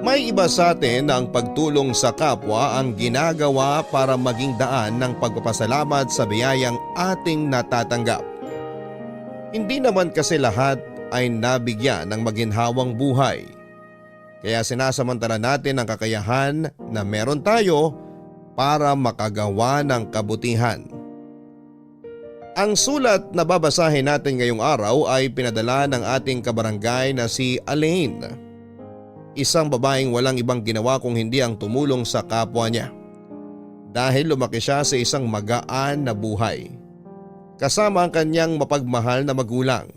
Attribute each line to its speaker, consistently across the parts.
Speaker 1: May iba sa atin na ang pagtulong sa kapwa ang ginagawa para maging daan ng pagpapasalamat sa biyayang ating natatanggap. Hindi naman kasi lahat ay nabigyan ng maginhawang buhay. Kaya sinasamantala natin ang kakayahan na meron tayo para makagawa ng kabutihan. Ang sulat na babasahin natin ngayong araw ay pinadala ng ating kabarangay na si Elaine. Isang babaeng walang ibang ginawa kung hindi ang tumulong sa kapwa niya. Dahil lumaki siya sa isang magaan na buhay. Kasama ang kanyang mapagmahal na magulang.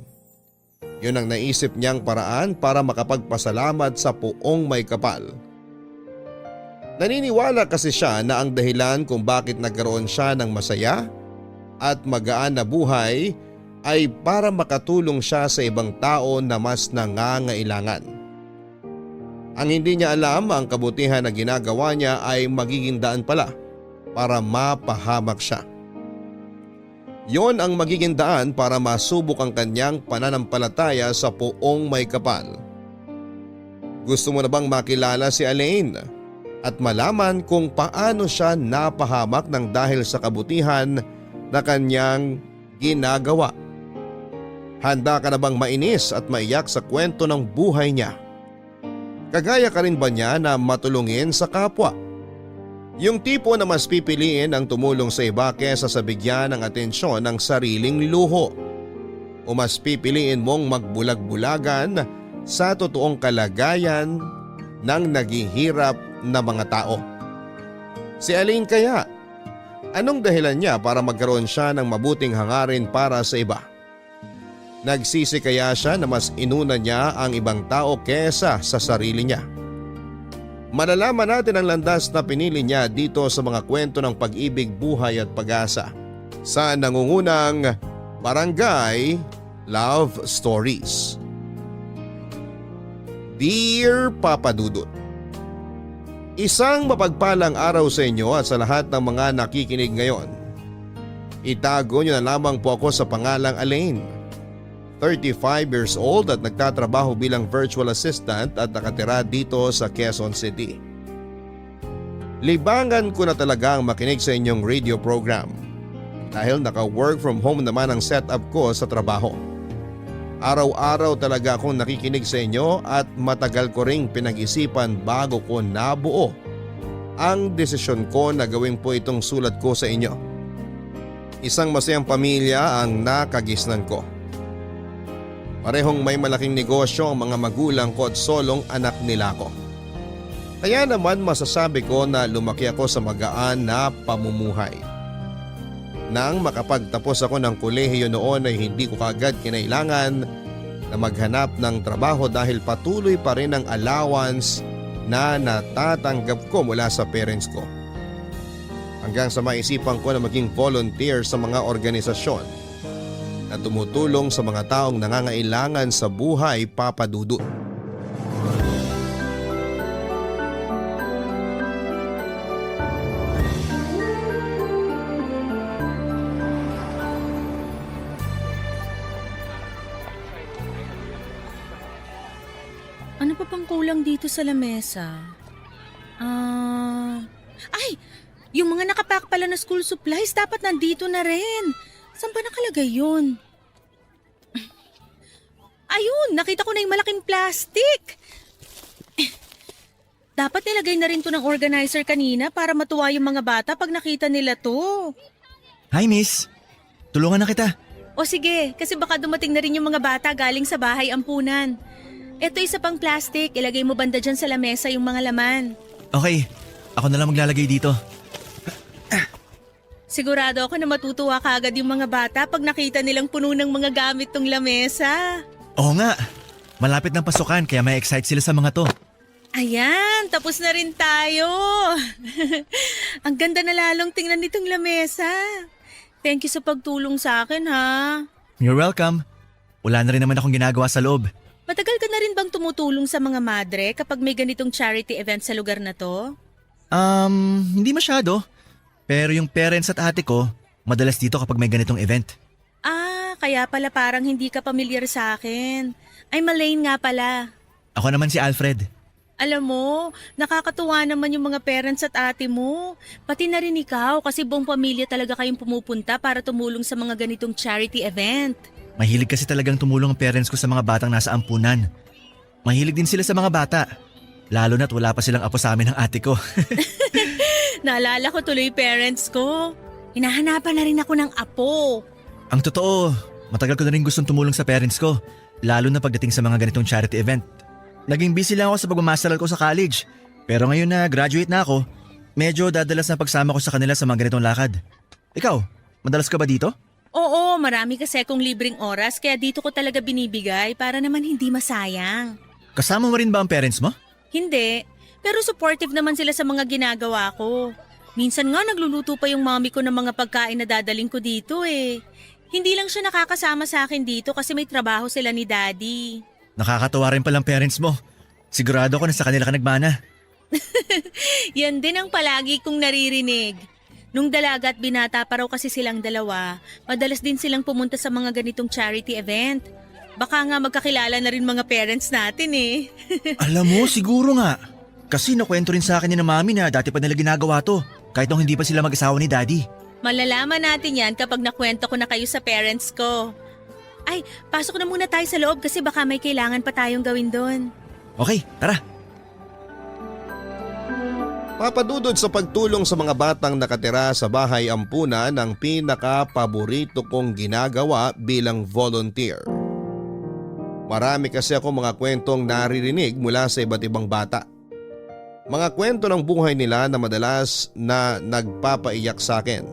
Speaker 1: Yun ang naisip niyang paraan para makapagpasalamat sa Poong May Kapal. Naniniwala kasi siya na ang dahilan kung bakit nagkaroon siya ng masaya at magaan na buhay ay para makatulong siya sa ibang tao na mas nangangailangan. Ang hindi niya alam, ang kabutihan na ginagawa niya ay magiging daan pala para mapahamak siya. Yon ang magiging daan para masubok ang kanyang pananampalataya sa Poong May Kapal. Gusto mo na bang makilala si Elaine at malaman kung paano siya napahamak ng dahil sa kabutihan na kanyang ginagawa? Handa ka na bang mainis at maiyak sa kwento ng buhay niya? Kagaya ka rin ba niya na matulungin sa kapwa? Yung tipo na mas pipiliin ang tumulong sa iba kesa sa bigyan ng atensyon ng sariling luho? O mas pipiliin mong magbulag-bulagan sa totoong kalagayan ng naghihirap na mga tao? Si Elaine kaya, anong dahilan niya para magkaroon siya ng mabuting hangarin para sa iba? Nagsisi kaya siya na mas inuna niya ang ibang tao kesa sa sarili niya? Malalaman natin ang landas na pinili niya dito sa mga kwento ng pag-ibig, buhay at pag-asa sa nangungunang Barangay Love Stories. Dear Papa Dudut, isang mapagpalang araw sa inyo at sa lahat ng mga nakikinig ngayon. Itago niyo na lamang po ako sa pangalang Elaine. 35 years old at nagtatrabaho bilang virtual assistant at nakatira dito sa Quezon City. Libangan ko na talaga ang makinig sa inyong radio program dahil naka-work from home naman ang setup ko sa trabaho. Araw-araw talaga akong nakikinig sa inyo at matagal ko ring pinag-isipan bago ko nabuo ang desisyon ko na gawin po itong sulat ko sa inyo. Isang masayang pamilya ang nakagisnan ko. Parehong may malaking negosyo ang mga magulang ko at solong anak nila ko. Kaya naman masasabi ko na lumaki ako sa magaan na pamumuhay. Nang makapagtapos ako ng kolehiyo noon ay hindi ko kaagad kinailangan na maghanap ng trabaho dahil patuloy pa rin ang allowance na natatanggap ko mula sa parents ko. Hanggang sa maisipan ko na maging volunteer sa mga organisasyon na tumutulong sa mga taong nangangailangan sa buhay, Papa Dudut.
Speaker 2: Ano pa bang kulang dito sa lamesa? Ay! Yung mga nakapack pala na school supplies dapat nandito na rin. Saan ba nakalagay yun? Ayun! Nakita ko na yung malaking plastic! Dapat nilagay na rin to ng organizer kanina para matuwa yung mga bata pag nakita nila to.
Speaker 3: Hi miss, tulungan na kita.
Speaker 2: O sige, kasi baka dumating na rin yung mga bata galing sa bahay ampunan. Eto isa pang plastic, ilagay mo banda dyan sa lamesa yung mga laman.
Speaker 3: Okay, ako na lang maglalagay dito.
Speaker 2: Sigurado ako na matutuwa kaagad yung mga bata pag nakita nilang puno ng mga gamit tong lamesa.
Speaker 3: Oo nga, malapit ng pasukan kaya may excite sila sa mga to.
Speaker 2: Ayan, tapos na rin tayo. Ang ganda na lalong tingnan nitong lamesa. Thank you sa pagtulong sa akin ha.
Speaker 3: You're welcome. Wala na rin naman akong ginagawa sa loob.
Speaker 2: Matagal ka na rin bang tumutulong sa mga madre kapag may ganitong charity event sa lugar na to?
Speaker 3: Hindi masyado. Pero yung parents at ate ko, madalas dito kapag may ganitong event.
Speaker 2: Kaya pala parang hindi ka pamilyar sa akin. I'm Elaine nga pala.
Speaker 3: Ako naman si Alfred.
Speaker 2: Alam mo, nakakatuwa naman yung mga parents at ate mo. Pati na rin ikaw kasi buong pamilya talaga kayong pumupunta para tumulong sa mga ganitong charity event.
Speaker 3: Mahilig kasi talagang tumulong ang parents ko sa mga batang nasa ampunan. Mahilig din sila sa mga bata. Lalo na't wala pa silang apo sa amin ng ate ko.
Speaker 2: Naalala ko tuloy parents ko. Hinahanapan na rin ako ng apo.
Speaker 3: Ang totoo, matagal ko na rin gustong tumulong sa parents ko. Lalo na pagdating sa mga ganitong charity event. Naging busy lang ako sa pagmamasteral ko sa college. Pero ngayon na graduate na ako, medyo dadalas na pagsama ko sa kanila sa mga ganitong lakad. Ikaw, madalas ka ba dito?
Speaker 2: Oo, marami kasi akong libreng oras kaya dito ko talaga binibigay para naman hindi masayang.
Speaker 3: Kasama mo rin ba ang parents mo?
Speaker 2: Hindi, pero supportive naman sila sa mga ginagawa ko. Minsan nga nagluluto pa yung mommy ko ng mga pagkain na dadaling ko dito eh. Hindi lang siya nakakasama sa akin dito kasi may trabaho sila ni daddy.
Speaker 3: Nakakatawa rin palang parents mo. Sigurado ako na sa kanila ka nagmana.
Speaker 2: Yan din ang palagi kong naririnig. Nung dalaga at binata pa raw kasi silang dalawa, madalas din silang pumunta sa mga ganitong charity event. Baka nga magkakilala na rin mga parents natin eh.
Speaker 3: Alam mo, siguro nga. Kasi nakwento rin sa akin ni na mami na dati pa nila ginagawa to. Kahit nung hindi pa sila mag-asawa ni daddy.
Speaker 2: Malalaman natin yan kapag nakwento ko na kayo sa parents ko. Ay, pasok na muna tayo sa loob kasi baka may kailangan pa tayong gawin doon.
Speaker 3: Okay, tara.
Speaker 1: Papadudod sa pagtulong sa mga batang nakatira sa bahay ampunan ang pinaka-paborito kong ginagawa bilang volunteer. Marami kasi ako mga kwentong naririnig mula sa iba't ibang bata. Mga kwento ng buhay nila na madalas na nagpapaiyak sa akin.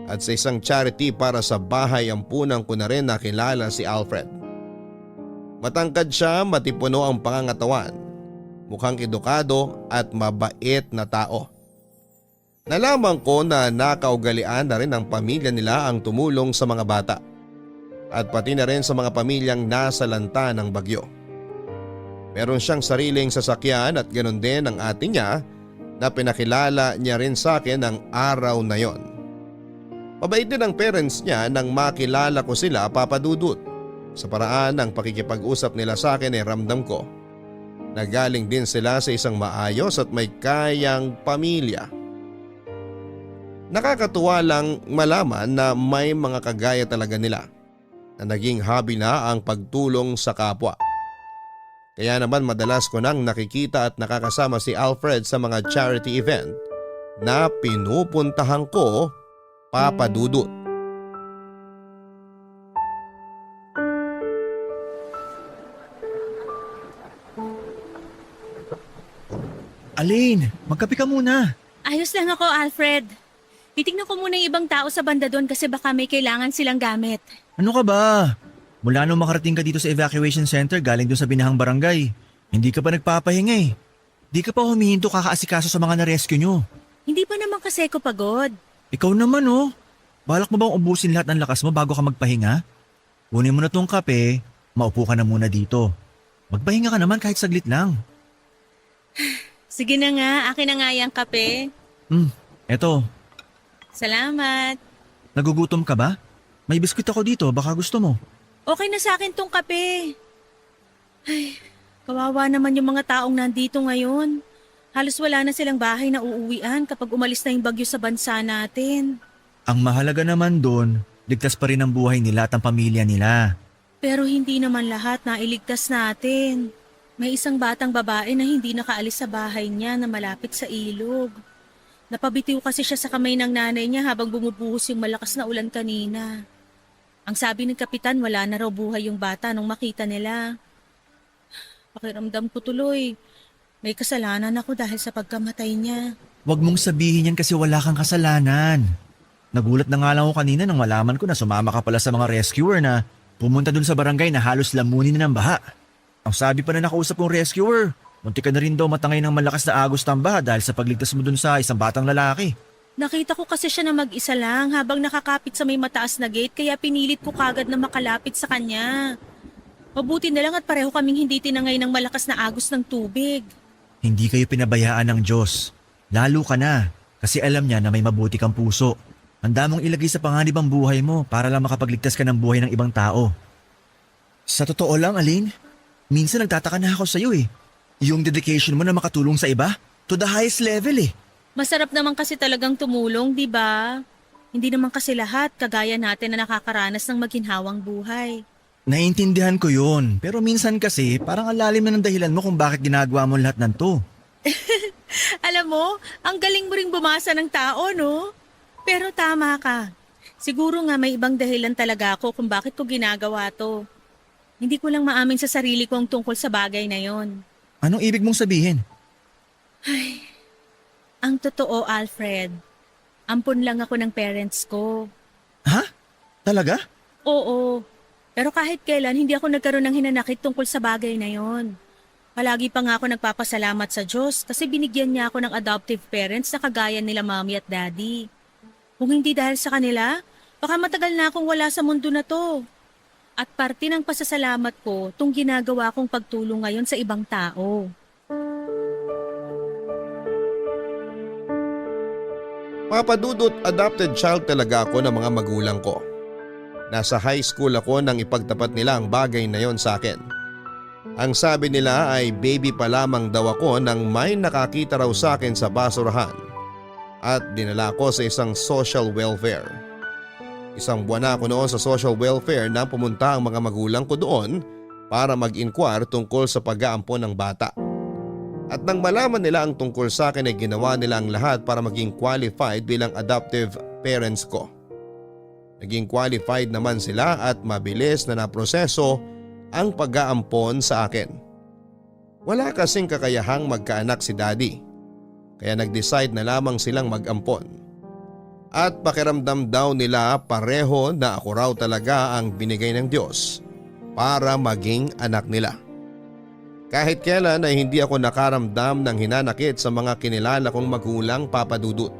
Speaker 1: At sa isang charity para sa bahay ampunan ko na rin nakilala si Alfred. Matangkad siya, matipuno ang pangangatawan. Mukhang edukado at mabait na tao. Nalaman ko na nakaugalian na rin ng pamilya nila ang tumulong sa mga bata. At pati na rin sa mga pamilyang nasa lanta ng bagyo. Meron siyang sariling sasakyan at ganoon din ang ate niya na pinakilala niya rin sa akin ng araw na yon. Mabait din ang parents niya nang makilala ko sila, papadudot. Sa paraan ng pakikipag-usap nila sa akin ay ramdam ko na galing din sila sa isang maayos at may kayang pamilya. Nakakatuwa lang malaman na may mga kagaya talaga nila na naging hobby na ang pagtulong sa kapwa. Kaya naman madalas ko nang nakikita at nakakasama si Alfred sa mga charity event na pinupuntahan ko, papadudot.
Speaker 3: Aline, magkape ka muna.
Speaker 2: Ayos lang ako, Alfred. Titignan ko muna yung ibang tao sa banda doon kasi baka may kailangan silang gamit.
Speaker 3: Ano ka ba? Mula nung makarating ka dito sa evacuation center galing doon sa binahang barangay, hindi ka pa nagpapahinga eh. Di ka pa humihinto kakaasikaso sa mga na-rescue nyo.
Speaker 2: Hindi pa naman kasi ako pagod.
Speaker 3: Ikaw naman oh. Balak mo bang ubusin lahat ng lakas mo bago ka magpahinga? Kunin mo na tong kape, maupo ka na muna dito. Magpahinga ka naman kahit saglit lang.
Speaker 2: Sige na nga, akin na nga yung kape.
Speaker 3: Eto,
Speaker 2: Salamat.
Speaker 3: nagugutom ka ba? May biskuit ako dito, baka gusto mo.
Speaker 2: Okay na sa akin tong kape. Ay, kawawa naman yung mga taong nandito ngayon. Halos wala na silang bahay na uuwian kapag umalis na yung bagyo sa bansa natin.
Speaker 3: Ang mahalaga naman doon, ligtas pa rin ang buhay nila at ang pamilya nila.
Speaker 2: Pero hindi naman lahat na iligtas natin. May isang batang babae na hindi nakaalis sa bahay niya na malapit sa ilog. Napabitiw kasi siya sa kamay ng nanay niya habang bumubuhos yung malakas na ulan kanina. Ang sabi ng kapitan, wala na raw buhay yung bata nung makita nila. Pakiramdam ko tuloy, may kasalanan ako dahil sa pagkamatay niya.
Speaker 3: Huwag mong sabihin yan kasi wala kang kasalanan. Nagulat na nga lang ako kanina nang malaman ko na sumama ka pala sa mga rescuer na pumunta dun sa barangay na halos lamunin na ng baha. Ang sabi pa na nakausap kong rescuer, munti ka na rin daw matangay ng malakas na agos ng baha dahil sa pagligtas mo dun sa isang batang lalaki.
Speaker 2: Nakita ko kasi siya na mag-isa lang habang nakakapit sa may mataas na gate kaya pinilit ko kagad na makalapit sa kanya. Mabuti na lang at pareho kaming hindi tinangay ng malakas na agos ng tubig.
Speaker 3: Hindi kayo pinabayaan ng Diyos. Lalo ka na kasi alam niya na may mabuti kang puso. Handa mong ilagay sa panganib ang buhay mo para lang makapagligtas ka ng buhay ng ibang tao. Sa totoo lang, Aline, minsan nagtataka na ako sa'yo eh. Yung dedication mo na makatulong sa iba? To the highest level eh.
Speaker 2: Masarap naman kasi talagang tumulong, di ba? Hindi naman kasi lahat kagaya natin na nakakaranas ng maginhawang buhay.
Speaker 3: Naiintindihan ko yun. Pero minsan kasi parang ang lalim na ng dahilan mo kung bakit ginagawa mo lahat ng to.
Speaker 2: Alam mo, ang galing mo ring bumasa ng tao, no? Pero tama ka. Siguro nga may ibang dahilan talaga ako kung bakit ko ginagawa to. Hindi ko lang maamin sa sarili ko ang tungkol sa bagay na yon.
Speaker 3: Anong ibig mong sabihin?
Speaker 2: Ang totoo, Alfred, ampon lang ako ng parents ko.
Speaker 3: Ha? Talaga?
Speaker 2: Oo, pero kahit kailan hindi ako nagkaroon ng hinanakit tungkol sa bagay na yon. Palagi pa nga ako nagpapasalamat sa Diyos kasi binigyan niya ako ng adoptive parents na kagaya nila mommy at daddy. Kung hindi dahil sa kanila, baka matagal na akong wala sa mundo na to. At parte ng pasasalamat ko tong ginagawa kong pagtulong ngayon sa ibang tao.
Speaker 1: Papadudot, adopted child talaga ako ng mga magulang ko. Nasa high school ako nang ipagtapat nila ang bagay na yon sa akin. Ang sabi nila ay baby pa lamang daw ako nang may nakakita raw sa akin sa basurahan at dinala ko sa isang social welfare. Isang buwan na ako noon sa social welfare na pumunta ang mga magulang ko doon para mag-inquire tungkol sa pag-aampon ng bata. At nang malaman nila ang tungkol sa akin ay ginawa nila ang lahat para maging qualified bilang adoptive parents ko. Naging qualified naman sila at mabilis na naproseso ang pag-aampon sa akin. Wala kasing kakayahang magkaanak si daddy, kaya nag-decide na lamang silang mag-ampon. At pakiramdam daw nila pareho na ako raw talaga ang binigay ng Diyos para maging anak nila. Kahit kailan ay hindi ako nakaramdam ng hinanakit sa mga kinilala kong magulang, Papa Dudut.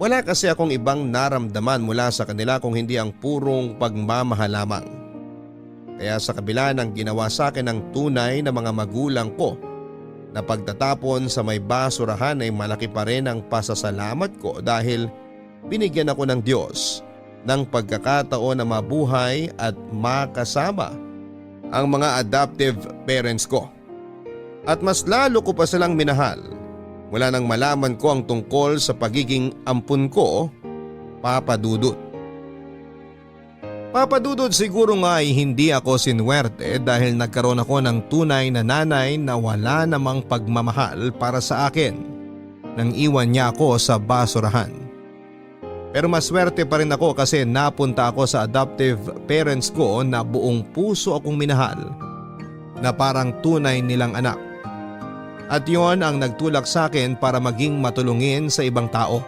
Speaker 1: Wala kasi akong ibang naramdaman mula sa kanila kung hindi ang purong pagmamahal lamang. Kaya sa kabila ng ginawa sa akin ng tunay na mga magulang ko na pagtatapon sa may basurahan ay malaki pa rin ang pasasalamat ko dahil binigyan ako ng Diyos ng pagkakataon na mabuhay at makasama ang mga adoptive parents ko. At mas lalo ko pa silang minahal mula nang malaman ko ang tungkol sa pagiging ampun ko, Papa Dudut. Papa Dudut, siguro nga ay hindi ako sinuwerte dahil nagkaroon ako ng tunay na nanay na wala namang pagmamahal para sa akin nang iwan niya ako sa basurahan. Pero maswerte pa rin ako kasi napunta ako sa adoptive parents ko na buong puso akong minahal na parang tunay nilang anak. At yon ang nagtulak sa akin para maging matulungin sa ibang tao.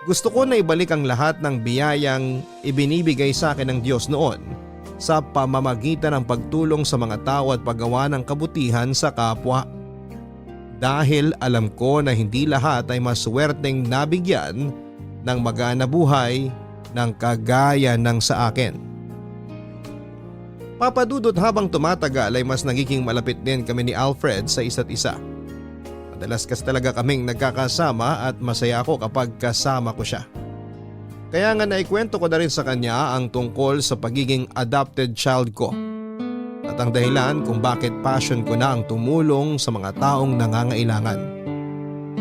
Speaker 1: Gusto ko na ibalik ang lahat ng biyayang ibinibigay sa akin ng Diyos noon sa pamamagitan ng pagtulong sa mga tao at paggawa ng kabutihan sa kapwa. Dahil alam ko na hindi lahat ay maswerteng nabigyan ng magaan na buhay ng kagaya ng sa akin. Papa Dudut, habang tumatagal ay mas nagiging malapit din kami ni Alfred sa isa't isa. Madalas kasi talaga kaming nagkakasama at masaya ako kapag kasama ko siya. Kaya nga naikwento ko na rin sa kanya ang tungkol sa pagiging adopted child ko at ang dahilan kung bakit passion ko na ang tumulong sa mga taong nangangailangan.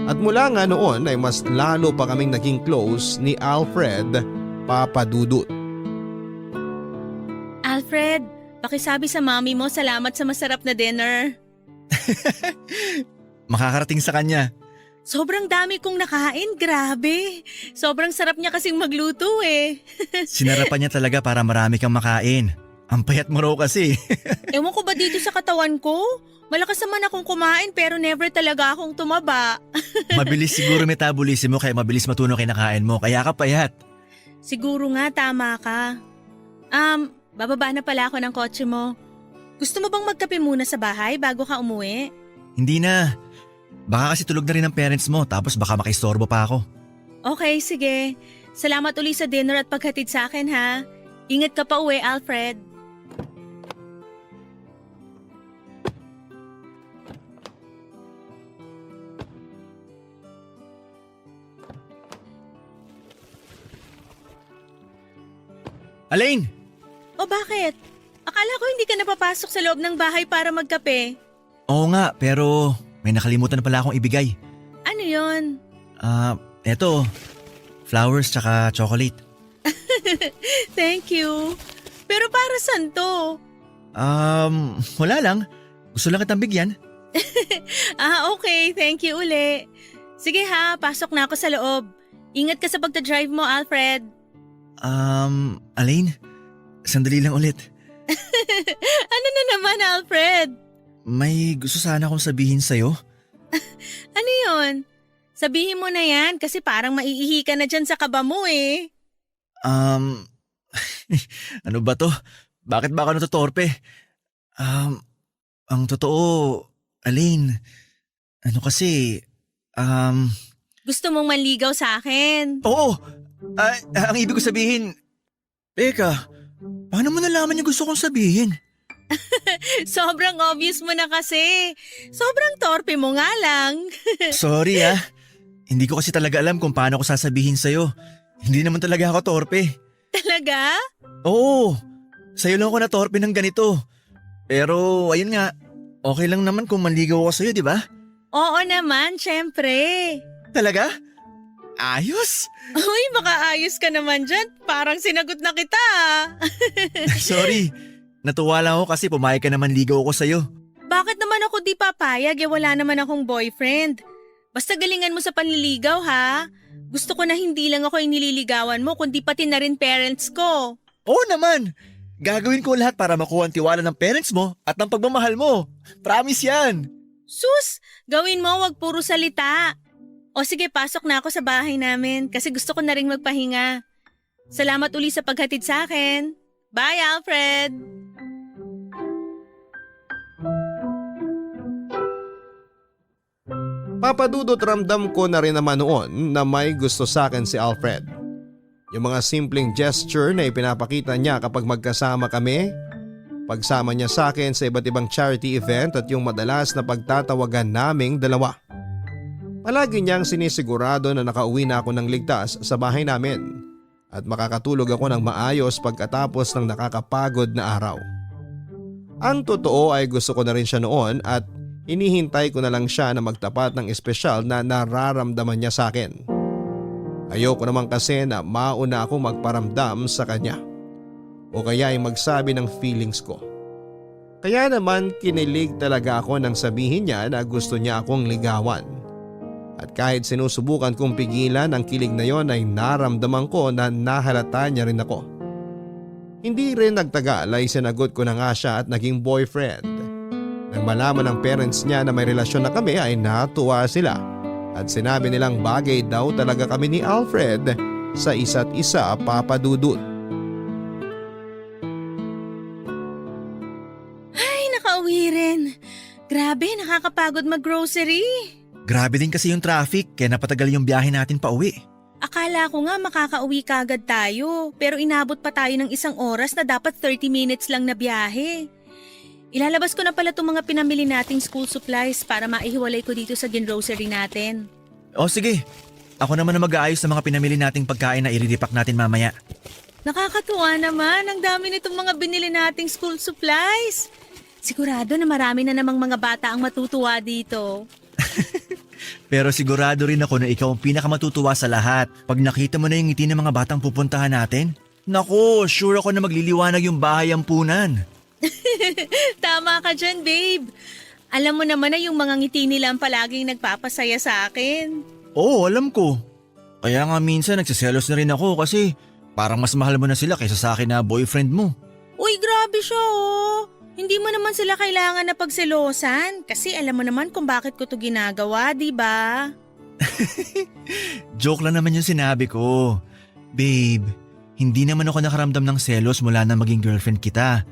Speaker 1: At mula nga noon ay mas lalo pa kaming naging close ni Alfred, Papa Dudut.
Speaker 2: Alfred, pakisabi sa mami mo salamat sa masarap na dinner.
Speaker 3: Makakarating sa kanya.
Speaker 2: Sobrang dami kong nakain, grabe. Sobrang sarap niya kasing magluto eh.
Speaker 3: Sinarapan niya talaga para marami kang makain. Ang payat mo raw kasi.
Speaker 2: Ewan ko ba dito sa katawan ko? Malakas naman akong kumain pero never talaga akong tumaba.
Speaker 3: Mabilis siguro metabolism mo kaya mabilis matunaw kinakain mo kaya ka payat.
Speaker 2: Siguro nga tama ka. Bababa na pala ako ng kotse mo. Gusto mo bang magkape muna sa bahay bago ka umuwi?
Speaker 3: Hindi na. Baka kasi tulog na rin ang parents mo tapos baka makaistorbo pa ako.
Speaker 2: Okay, sige. Salamat uli sa dinner at paghatid sa akin ha. Ingat ka pa uwi, Alfred.
Speaker 3: Alain!
Speaker 2: O bakit? Akala ko hindi ka napapasok sa loob ng bahay para magkape.
Speaker 3: Oo nga, pero may nakalimutan na pala akong ibigay.
Speaker 2: Ano yon?
Speaker 3: Eto. Flowers tsaka chocolate.
Speaker 2: Thank you. Pero para saan to?
Speaker 3: Wala lang. Gusto lang kitang bigyan.
Speaker 2: Okay. Thank you uli. Sige ha, pasok na ako sa loob. Ingat ka sa pagdadrive mo, Alfred.
Speaker 3: Elaine, sandali lang ulit.
Speaker 2: Ano na naman, Alfred?
Speaker 3: May gusto sana akong sabihin sa'yo.
Speaker 2: Ano yon? Sabihin mo na yan kasi parang maiihi ka na dyan sa kaba mo eh.
Speaker 3: Ano ba to? Bakit ba ako natutorpe? Ang totoo, Elaine, ano kasi,
Speaker 2: Gusto mong manligaw sa akin?
Speaker 3: oo, ang ibig ko sabihin, teka, paano mo nalaman yung gusto kong sabihin?
Speaker 2: Sobrang obvious mo na kasi. Sobrang torpe mo nga lang.
Speaker 3: Sorry hindi ko kasi talaga alam kung paano ko sasabihin sa'yo. Hindi naman talaga ako torpe.
Speaker 2: Talaga?
Speaker 3: Oo, sa'yo lang ako na torpe ng ganito. Pero ayun nga, okay lang naman kung manligaw ako sa'yo, di ba?
Speaker 2: Oo naman, syempre.
Speaker 3: Talaga? Ayos!
Speaker 2: Uy, baka ayos ka naman dyan. Parang sinagot na kita.
Speaker 3: Sorry, natuwa lang ako kasi pumayag ka naman ligaw ko sa'yo.
Speaker 2: Bakit naman ako di papayag? Wala naman akong boyfriend. Basta galingan mo sa panliligaw ha. Gusto ko na hindi lang ako yung nililigawan mo kundi pati na rin parents ko.
Speaker 3: Oo naman! Gagawin ko lahat para makuha ang tiwala ng parents mo at ng pagmamahal mo. Promise yan!
Speaker 2: Sus, gawin mo, wag puro salita. O sige, pasok na ako sa bahay namin kasi gusto ko na rin magpahinga. Salamat uli sa paghatid sa akin. Bye, Alfred!
Speaker 1: Papadudot ramdam ko na rin naman noon na may gusto sa akin si Alfred. Yung mga simpleng gesture na ipinapakita niya kapag magkasama kami, pagsama niya sa akin sa iba't ibang charity event at yung madalas na pagtatawagan naming dalawa. Palagi niyang sinisigurado na nakauwi na ako ng ligtas sa bahay namin at makakatulog ako ng maayos pagkatapos ng nakakapagod na araw. Ang totoo ay gusto ko na rin siya noon at hinihintay ko na lang siya na magtapat ng espesyal na nararamdaman niya sa akin. Ayoko naman kasi na mauna akong magparamdam sa kanya o kaya ay magsabi ng feelings ko. Kaya naman kinilig talaga ako nang sabihin niya na gusto niya akong ligawan. At kahit sinusubukan kong pigilan ang kilig na yon ay naramdaman ko na nahalata niya rin ako. Hindi rin nagtagal ay sinagot ko na nga siya at naging boyfriend. Nang malaman ng parents niya na may relasyon na kami ay natuwa sila at sinabi nilang bagay daw talaga kami ni Alfred sa isa't isa, Papa Dudut.
Speaker 2: Ay, nakauwi rin. Grabe, nakakapagod mag-grocery.
Speaker 3: Grabe din kasi yung traffic kaya napatagal yung biyahe natin pa uwi.
Speaker 2: Akala ko nga makakauwi kagad tayo pero inabot pa tayo ng 1 oras na dapat 30 minutes lang na biyahe. Ilalabas ko na pala itong mga pinamili nating school supplies para maihiwalay ko dito sa ginrocery natin.
Speaker 3: O sige, ako naman na mag-aayos sa mga pinamili nating pagkain na i-repack natin mamaya.
Speaker 2: Nakakatuwa naman, ang dami nitong mga binili nating school supplies. Sigurado na marami na namang mga bata ang matutuwa dito.
Speaker 3: Pero sigurado rin ako na ikaw ang pinakamatutuwa sa lahat pag nakita mo na yung ngiti ng mga batang pupuntahan natin. Naku, sure ako na magliliwanag yung bahay ampunan.
Speaker 2: Tama ka dyan, babe. Alam mo naman na yung mga ngiti nila ang palaging nagpapasaya sa akin.
Speaker 3: Oo, alam ko. Kaya nga minsan nagsiselos na rin ako kasi parang mas mahal mo na sila kaysa sa akin na boyfriend mo.
Speaker 2: Uy, grabe siya oh. Hindi mo naman sila kailangan na pagselosan kasi alam mo naman kung bakit ko to ginagawa, di ba?
Speaker 3: Joke lang naman yung sinabi ko. Babe, hindi naman ako nakaramdam ng selos mula na maging girlfriend kita.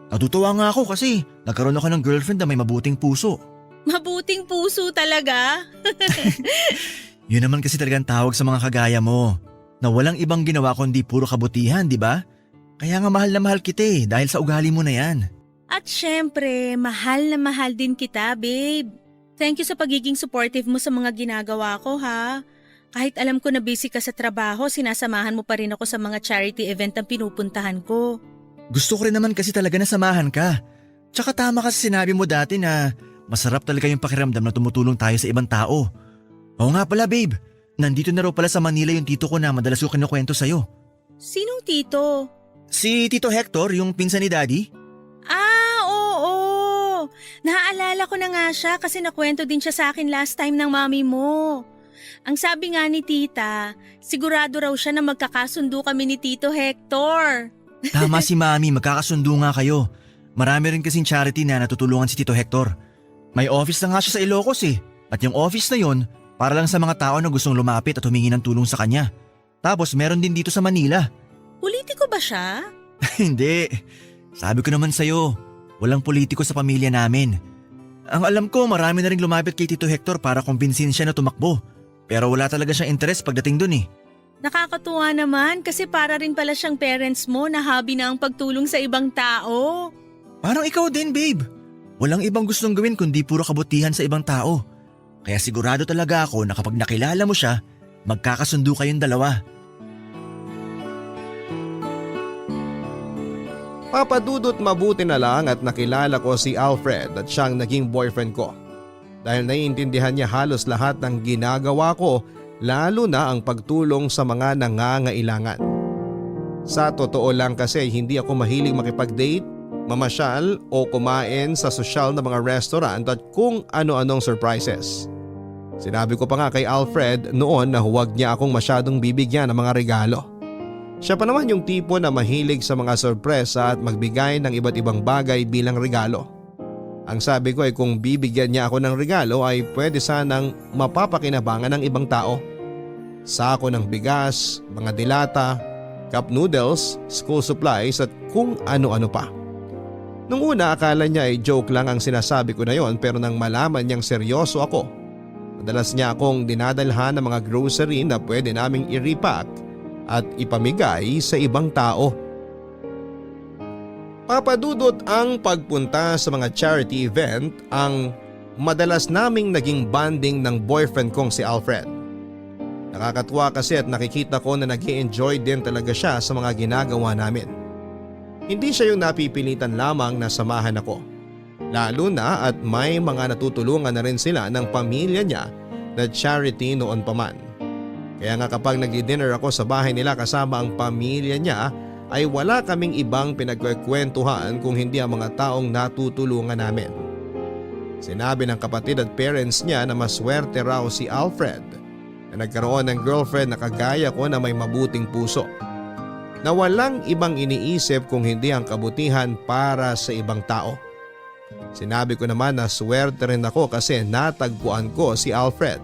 Speaker 3: Natutuwa nga ako kasi nagkaroon ako ng girlfriend na may mabuting puso.
Speaker 2: Mabuting puso talaga?
Speaker 3: Yun naman kasi talagang tawag sa mga kagaya mo. Na walang ibang ginawa kundi puro kabutihan, di ba? Kaya nga mahal na mahal kita dahil sa ugali mo na yan.
Speaker 2: At syempre, mahal na mahal din kita, babe. Thank you sa pagiging supportive mo sa mga ginagawa ko, ha? Kahit alam ko na busy ka sa trabaho, sinasamahan mo pa rin ako sa mga charity event na pinupuntahan ko.
Speaker 3: Gusto ko rin naman kasi talaga na samahan ka. Tsaka tama kasi sinabi mo dati na Masarap talaga yung pakiramdam na tumutulong tayo sa ibang tao. Oo nga pala babe, nandito na raw pala sa Manila yung tito ko na madalas ko kinukwento sa'yo.
Speaker 2: Sinong tito?
Speaker 3: Si Tito Hector, yung pinsan ni Daddy?
Speaker 2: Ah, oo. Naaalala ko na nga siya kasi nakwento din siya sa akin last time ng mami mo. Ang sabi nga ni tita, sigurado raw siya na magkakasundo kami ni Tito Hector.
Speaker 3: Tama si Mami, magkakasundo nga kayo. Marami rin kasing charity na natutulungan si Tito Hector. May office na nga siya sa Ilocos eh. At yung office na yun, para lang sa mga tao na gustong lumapit at humingi ng tulong sa kanya. Tapos meron din dito sa Manila.
Speaker 2: Politiko ba siya?
Speaker 3: Hindi. Sabi ko naman sa'yo, walang politiko sa pamilya namin. Ang alam ko, marami na rin lumapit kay Tito Hector para kumbinsin siya na tumakbo. Pero wala talaga siyang interest pagdating dun eh.
Speaker 2: Nakakatuwa naman kasi para rin pala siyang parents mo na hobby na ang pagtulong sa ibang tao.
Speaker 3: Parang ikaw din, babe. Walang ibang gustong gawin kundi puro kabutihan sa ibang tao. Kaya sigurado talaga ako na kapag nakilala mo siya, magkakasundo kayong dalawa.
Speaker 1: Papadudot mabuti na lang at nakilala ko si Alfred at siyang naging boyfriend ko. Dahil naiintindihan niya halos lahat ng ginagawa ko, lalo na ang pagtulong sa mga nangangailangan. Sa totoo lang kasi hindi ako mahilig makipag-date, mamasyal o kumain sa sosyal na mga restaurant at kung ano-anong surprises. Sinabi ko pa nga kay Alfred noon na huwag niya akong masyadong bibigyan ng mga regalo. Siya pa naman yung tipo na mahilig sa mga sorpresa at magbigay ng iba't ibang bagay bilang regalo. Ang sabi ko ay kung bibigyan niya ako ng regalo ay pwede sanang mapapakinabangan ng ibang tao. Sako ng bigas, mga dilata, cup noodles, school supplies at kung ano-ano pa. Nung una akala niya ay joke lang ang sinasabi ko na yon pero nang malaman niyang seryoso ako, madalas niya akong dinadalhan ng mga grocery na pwede naming i-repack at ipamigay sa ibang tao. Papadudot ang pagpunta sa mga charity event ang madalas naming naging bonding ng boyfriend kong si Alfred. Nakakatuwa kasi at nakikita ko na nag-i-enjoy din talaga siya sa mga ginagawa namin. Hindi siya yung napipilitan lamang na samahan ako. Lalo na at may mga natutulungan na rin sila ng pamilya niya na charity noon pa man. Kaya nga kapag nag-dinner ako sa bahay nila kasama ang pamilya niya ay wala kaming ibang pinagkukwentuhan kung hindi ang mga taong natutulungan namin. Sinabi ng kapatid at parents niya na maswerte raw si Alfred na nagkaroon ng girlfriend na kagaya ko na may mabuting puso. Na walang ibang iniisip kung hindi ang kabutihan para sa ibang tao. Sinabi ko naman na swerte rin ako kasi natagpuan ko si Alfred.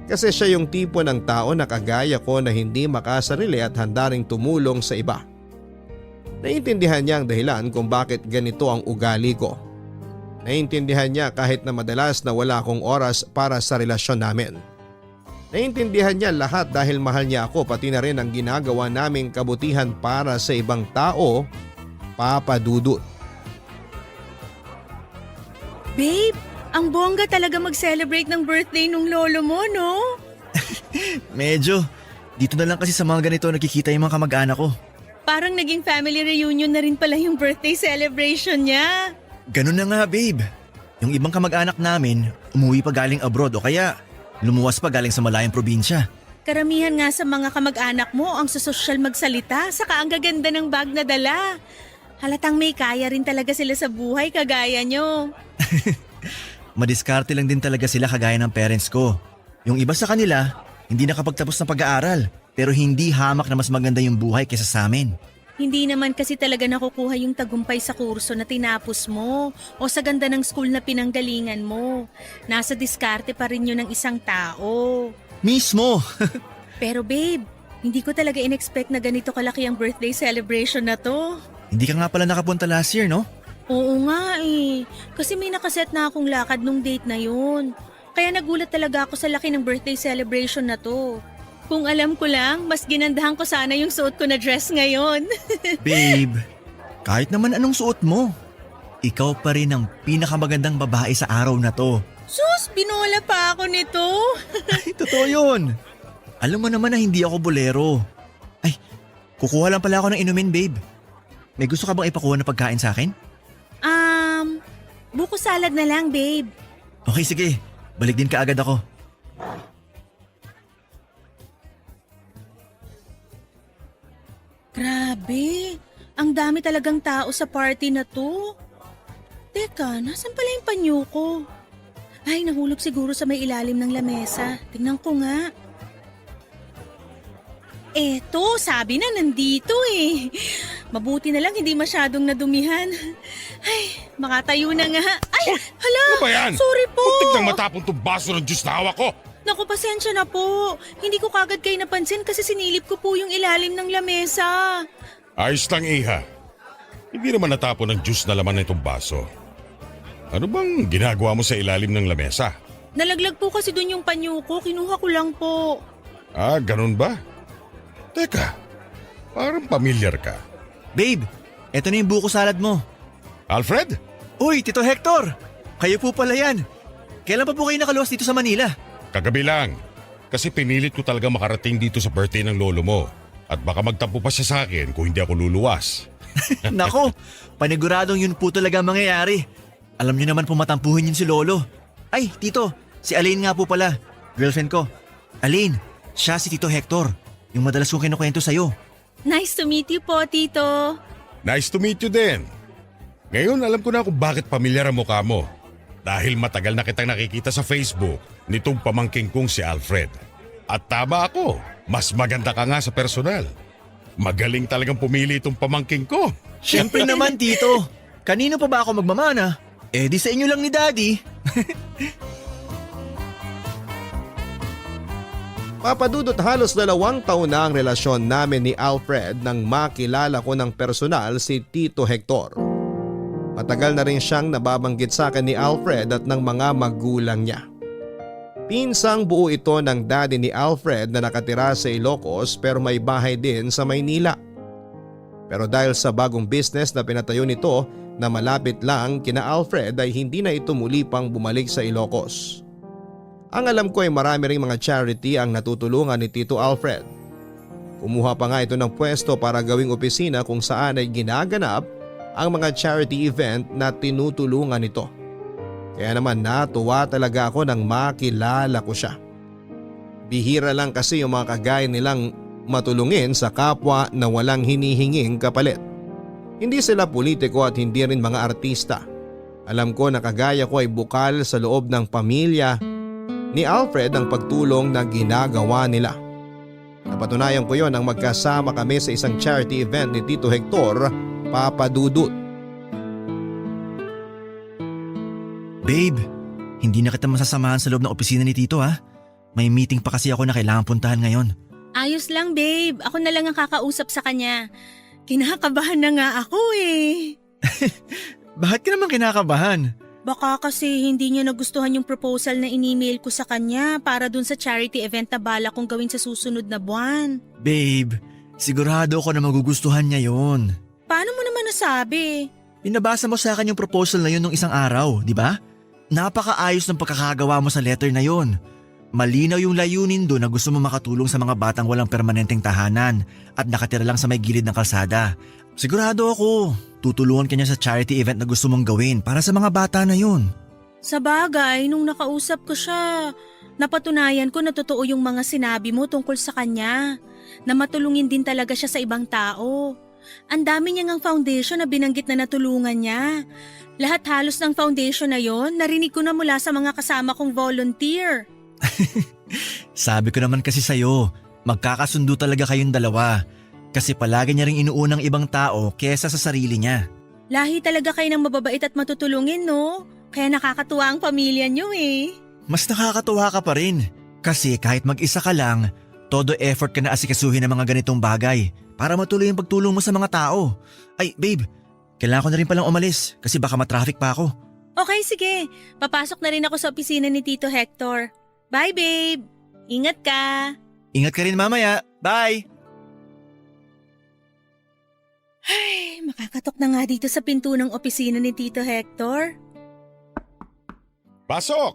Speaker 1: Kasi siya yung tipo ng tao na kagaya ko na hindi makasarili at handa ring tumulong sa iba. Naiintindihan niya ang dahilan kung bakit ganito ang ugali ko. Naiintindihan niya kahit na madalas na wala akong oras para sa relasyon namin. Naiintindihan niya lahat dahil mahal niya ako pati na rin ang ginagawa naming kabutihan para sa ibang tao, Papadudot.
Speaker 2: Babe, ang bongga talaga mag-celebrate ng birthday nung lolo mo, no?
Speaker 3: Medyo. Dito na lang kasi sa mga ganito nakikita yung mga kamag-anak ko.
Speaker 2: Parang naging family reunion na rin pala yung birthday celebration niya.
Speaker 3: Ganun na nga babe. Yung ibang kamag-anak namin umuwi pa galing abroad o kaya lumuwas pa galing sa malayang probinsya.
Speaker 2: Karamihan nga sa mga kamag-anak mo ang susosyal magsalita saka ang gaganda ng bag na dala. Halatang may kaya rin talaga sila sa buhay kagaya nyo.
Speaker 3: Madiskarte lang din talaga sila kagaya ng parents ko. Yung iba sa kanila, hindi nakapagtapos ng pag-aaral pero hindi hamak na mas maganda yung buhay kaysa sa amin.
Speaker 2: Hindi naman kasi talaga nakukuha yung tagumpay sa kurso na tinapos mo o sa ganda ng school na pinanggalingan mo. Nasa diskarte pa rin yun ng isang tao.
Speaker 3: Mismo!
Speaker 2: Pero babe, hindi ko talaga in-expect na ganito kalaki ang birthday celebration na to.
Speaker 3: Hindi ka nga pala nakapunta last year, no?
Speaker 2: Oo nga eh, kasi may nakaset na akong lakad nung date na yun. Kaya nagulat talaga ako sa laki ng birthday celebration na to. Kung alam ko lang, mas ginandahan ko sana yung suot ko na dress ngayon.
Speaker 3: Babe, kahit naman anong suot mo, ikaw pa rin ang pinakamagandang babae sa araw na to.
Speaker 2: Sus, binola pa ako nito.
Speaker 3: Ay, totoo yun. Alam mo naman na hindi ako bolero. Ay, kukuha lang pala ako ng inumin, babe. May gusto ka bang ipakuha na pagkain sa akin?
Speaker 2: Buko salad na lang, babe.
Speaker 3: Okay, sige. Balik din kaagad ako.
Speaker 2: Grabe, ang dami talagang tao sa party na to. Teka, nasan pala yung panyo ko? Ay, nahulog siguro sa may ilalim ng lamesa. Tingnan ko nga. Eto, sabi na nandito eh. Mabuti na lang hindi masyadong nadumihan. Ay, makatayo na nga. Ay, hala!
Speaker 4: Ano ba yan?
Speaker 2: Sorry po!
Speaker 4: Muntik nang matapon tong baso ng juice na hawak ko.
Speaker 2: Naku, pasensya na po. Hindi ko kagad kayo napansin kasi sinilip ko po yung ilalim ng lamesa.
Speaker 4: Ayos lang, Iha. Hindi naman natapon ng juice na laman nitong baso. Ano bang ginagawa mo sa ilalim ng lamesa?
Speaker 2: Nalaglag po kasi dun yung panyo ko. Kinuha ko lang po.
Speaker 4: Ah, ganun ba? Teka, parang pamilyar ka.
Speaker 3: Babe, eto na yung buko salad mo.
Speaker 4: Alfred?
Speaker 3: Uy, Tito Hector! Kayo po pala yan. Kailan pa po kayo nakaluwas dito sa Manila?
Speaker 4: Kagabi lang. Kasi pinilit ko talaga makarating dito sa birthday ng lolo mo. At baka magtampo pa siya sa akin kung hindi ako luluwas.
Speaker 3: Nako, paniguradong yun po talaga ang mangyayari. Alam niyo naman po matampuhin yun si Lolo. Ay, Tito, si Aline nga po pala. Girlfriend ko. Aline, siya si Tito Hector. Yung madalas kong kinukwento sa'yo.
Speaker 2: Nice to meet you po, Tito.
Speaker 4: Nice to meet you din. Ngayon alam ko na kung bakit pamilyar ang mukha mo. Dahil matagal na kitang nakikita sa Facebook nitong pamangking kong si Alfred. At tama ako, mas maganda ka nga sa personal. Magaling talagang pumili itong pamangking ko.
Speaker 3: Siyempre naman, Tito. Kanino pa ba ako magmamana? Eh di sa inyo lang ni Daddy.
Speaker 1: Papadudot halos 2 taon na ang relasyon namin ni Alfred nang makilala ko ng personal si Tito Hector. Matagal na rin siyang nababanggit sa akin ni Alfred at ng mga magulang niya. Pinsang buo ito ng daddy ni Alfred na nakatira sa Ilocos pero may bahay din sa Maynila. Pero dahil sa bagong business na pinatayo nito na malapit lang kina Alfred ay hindi na ito muli pang bumalik sa Ilocos. Ang alam ko ay marami ring mga charity ang natutulungan ni Tito Alfred. Kumuha pa nga ito ng pwesto para gawing opisina kung saan ay ginaganap ang mga charity event na tinutulungan nito. Kaya naman natuwa talaga ako nang makilala ko siya. Bihira lang kasi yung mga kagaya nilang matulungin sa kapwa na walang hinihinging kapalit. Hindi sila politiko at hindi rin mga artista. Alam ko na kagaya ko ay bukal sa loob ng pamilya ni Alfred ang pagtulong na ginagawa nila. Napatunayan ko yon nang magkasama kami sa isang charity event ni Tito Hector, Papadudut.
Speaker 3: Babe, hindi na kita masasamahan sa loob ng opisina ni Tito ha. May meeting pa kasi ako na kailangan puntahan ngayon.
Speaker 2: Ayos lang, babe. Ako na lang ang kakausap sa kanya. Kinakabahan na nga ako eh.
Speaker 3: Bakit ka naman kinakabahan?
Speaker 2: Baka kasi hindi niya nagustuhan yung proposal na in-email ko sa kanya para dun sa charity event na bala kong gawin sa susunod na buwan.
Speaker 3: Babe, sigurado ako na magugustuhan niya yon.
Speaker 2: Paano mo naman nasabi?
Speaker 3: Pinabasa mo sa akin yung proposal na yun nung isang araw, di ba? Napakaayos ng pagkakagawa mo sa letter na yon. Malinaw yung layunin doon na gusto mo makatulong sa mga batang walang permanenteng tahanan at nakatira lang sa may gilid ng kalsada. Sigurado ako, tutulungan ka niya sa charity event na gusto mong gawin para sa mga bata na yun.
Speaker 2: Sa bagay, nung nakausap ko siya, napatunayan ko na totoo yung mga sinabi mo tungkol sa kanya. Na matulungin din talaga siya sa ibang tao. Ang dami niya ngang foundation na binanggit na natulungan niya. Lahat halos ng foundation na yon, narinig ko na mula sa mga kasama kong volunteer.
Speaker 3: Sabi ko naman kasi sa'yo, magkakasundo talaga kayong dalawa. Kasi palagi niya ring inuunang ibang tao kesa sa sarili niya.
Speaker 2: Lahi talaga kayo ng mababait at matutulungin, no? Kaya nakakatuwa ang pamilya niyo eh.
Speaker 3: Mas nakakatuwa ka pa rin. Kasi kahit mag-isa ka lang, todo effort ka na asikasuhin ng mga ganitong bagay para matuloy ang pagtulong mo sa mga tao. Ay, babe, kailangan ko na rin palang umalis kasi baka matraffic pa ako.
Speaker 2: Okay, sige. Papasok na rin ako sa opisina ni Tito Hector. Bye, babe. Ingat ka.
Speaker 3: Ingat ka rin mamaya. Bye!
Speaker 2: Ay, makakatok na nga dito sa pinto ng opisina ni Tito Hector.
Speaker 4: Pasok!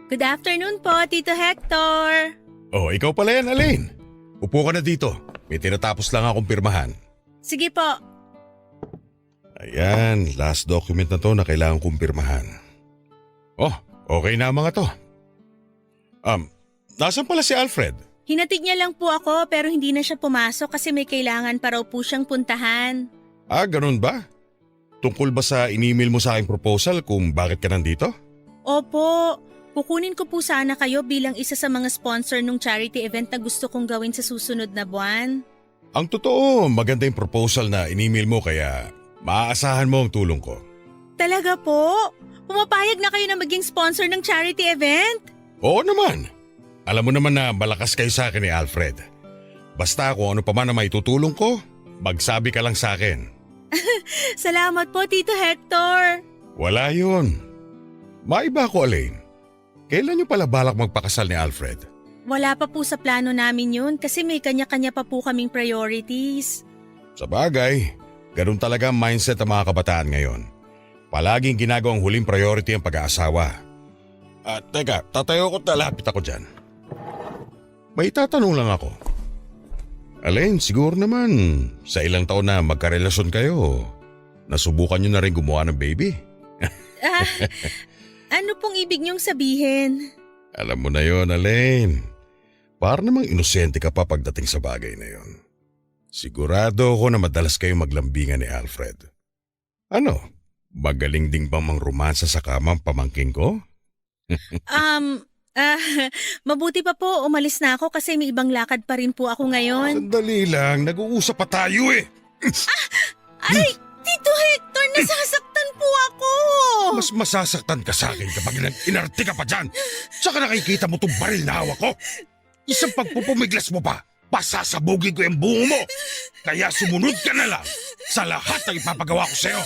Speaker 2: Good afternoon po, Tito Hector.
Speaker 4: Oh, ikaw pala yan, Aline. Upo ka na dito. May tinatapos lang akong pirmahan.
Speaker 2: Sige po.
Speaker 4: Ayan, last document na to na kailangan kumpirmahan. Oh, okay na ang mga to. Nasaan pala si Alfred?
Speaker 2: Hinatid niya lang po ako pero hindi na siya pumasok kasi may kailangan pa raw po siyang puntahan.
Speaker 4: Ganun ba? Tungkol ba sa in-email mo sa aking proposal kung bakit ka nandito?
Speaker 2: Opo, kukunin ko po sana kayo bilang isa sa mga sponsor ng charity event na gusto kong gawin sa susunod na buwan.
Speaker 4: Ang totoo, maganda yung proposal na in-email mo kaya maaasahan mo ang tulong ko.
Speaker 2: Talaga po? Pumapayag na kayo na maging sponsor ng charity event?
Speaker 4: Oo naman. Alam mo naman na malakas kayo sa akin ni Alfred. Basta kung ano pa man na maitutulong ko, magsabi ka lang sa akin.
Speaker 2: Salamat po, Tito Hector.
Speaker 4: Wala yun. Maiba ko, Elaine. Kailan niyo pala balak magpakasal ni Alfred?
Speaker 2: Wala pa po sa plano namin yun kasi may kanya-kanya pa po kaming priorities.
Speaker 4: Sa bagay, ganun talaga ang mindset ng mga kabataan ngayon. Palaging ginagawang huling priority ang pag-aasawa. Teka, tatayo ko at lalapit ako dyan. May tatanong lang ako. Elaine, siguro naman sa ilang taon na magkarelasyon kayo, nasubukan niyo na rin gumawa ng baby?
Speaker 2: Ano pong ibig niyong sabihin?
Speaker 4: Alam mo na yon, Elaine. Para namang inosente ka pa pagdating sa bagay na yon. Sigurado ako na madalas kayo maglambingan ni Alfred. Ano? Magaling ding bang mangromansa sa kamang pamangking ko?
Speaker 2: Mabuti pa po umalis na ako kasi may ibang lakad pa rin po ako ngayon.
Speaker 4: Sandali lang, nag-uusap pa tayo eh.
Speaker 2: Aray, Tito Hector, nasasaktan po ako.
Speaker 4: Mas masasaktan ka sa akin kapag inarte ka pa dyan. Tsaka nakikita mo itong baril na hawak ko. Isang pagpupumiglas mo pa, pasasabugin ko yung bungo mo. Kaya sumunod ka na lang sa lahat ng ipapagawa ko sa'yo.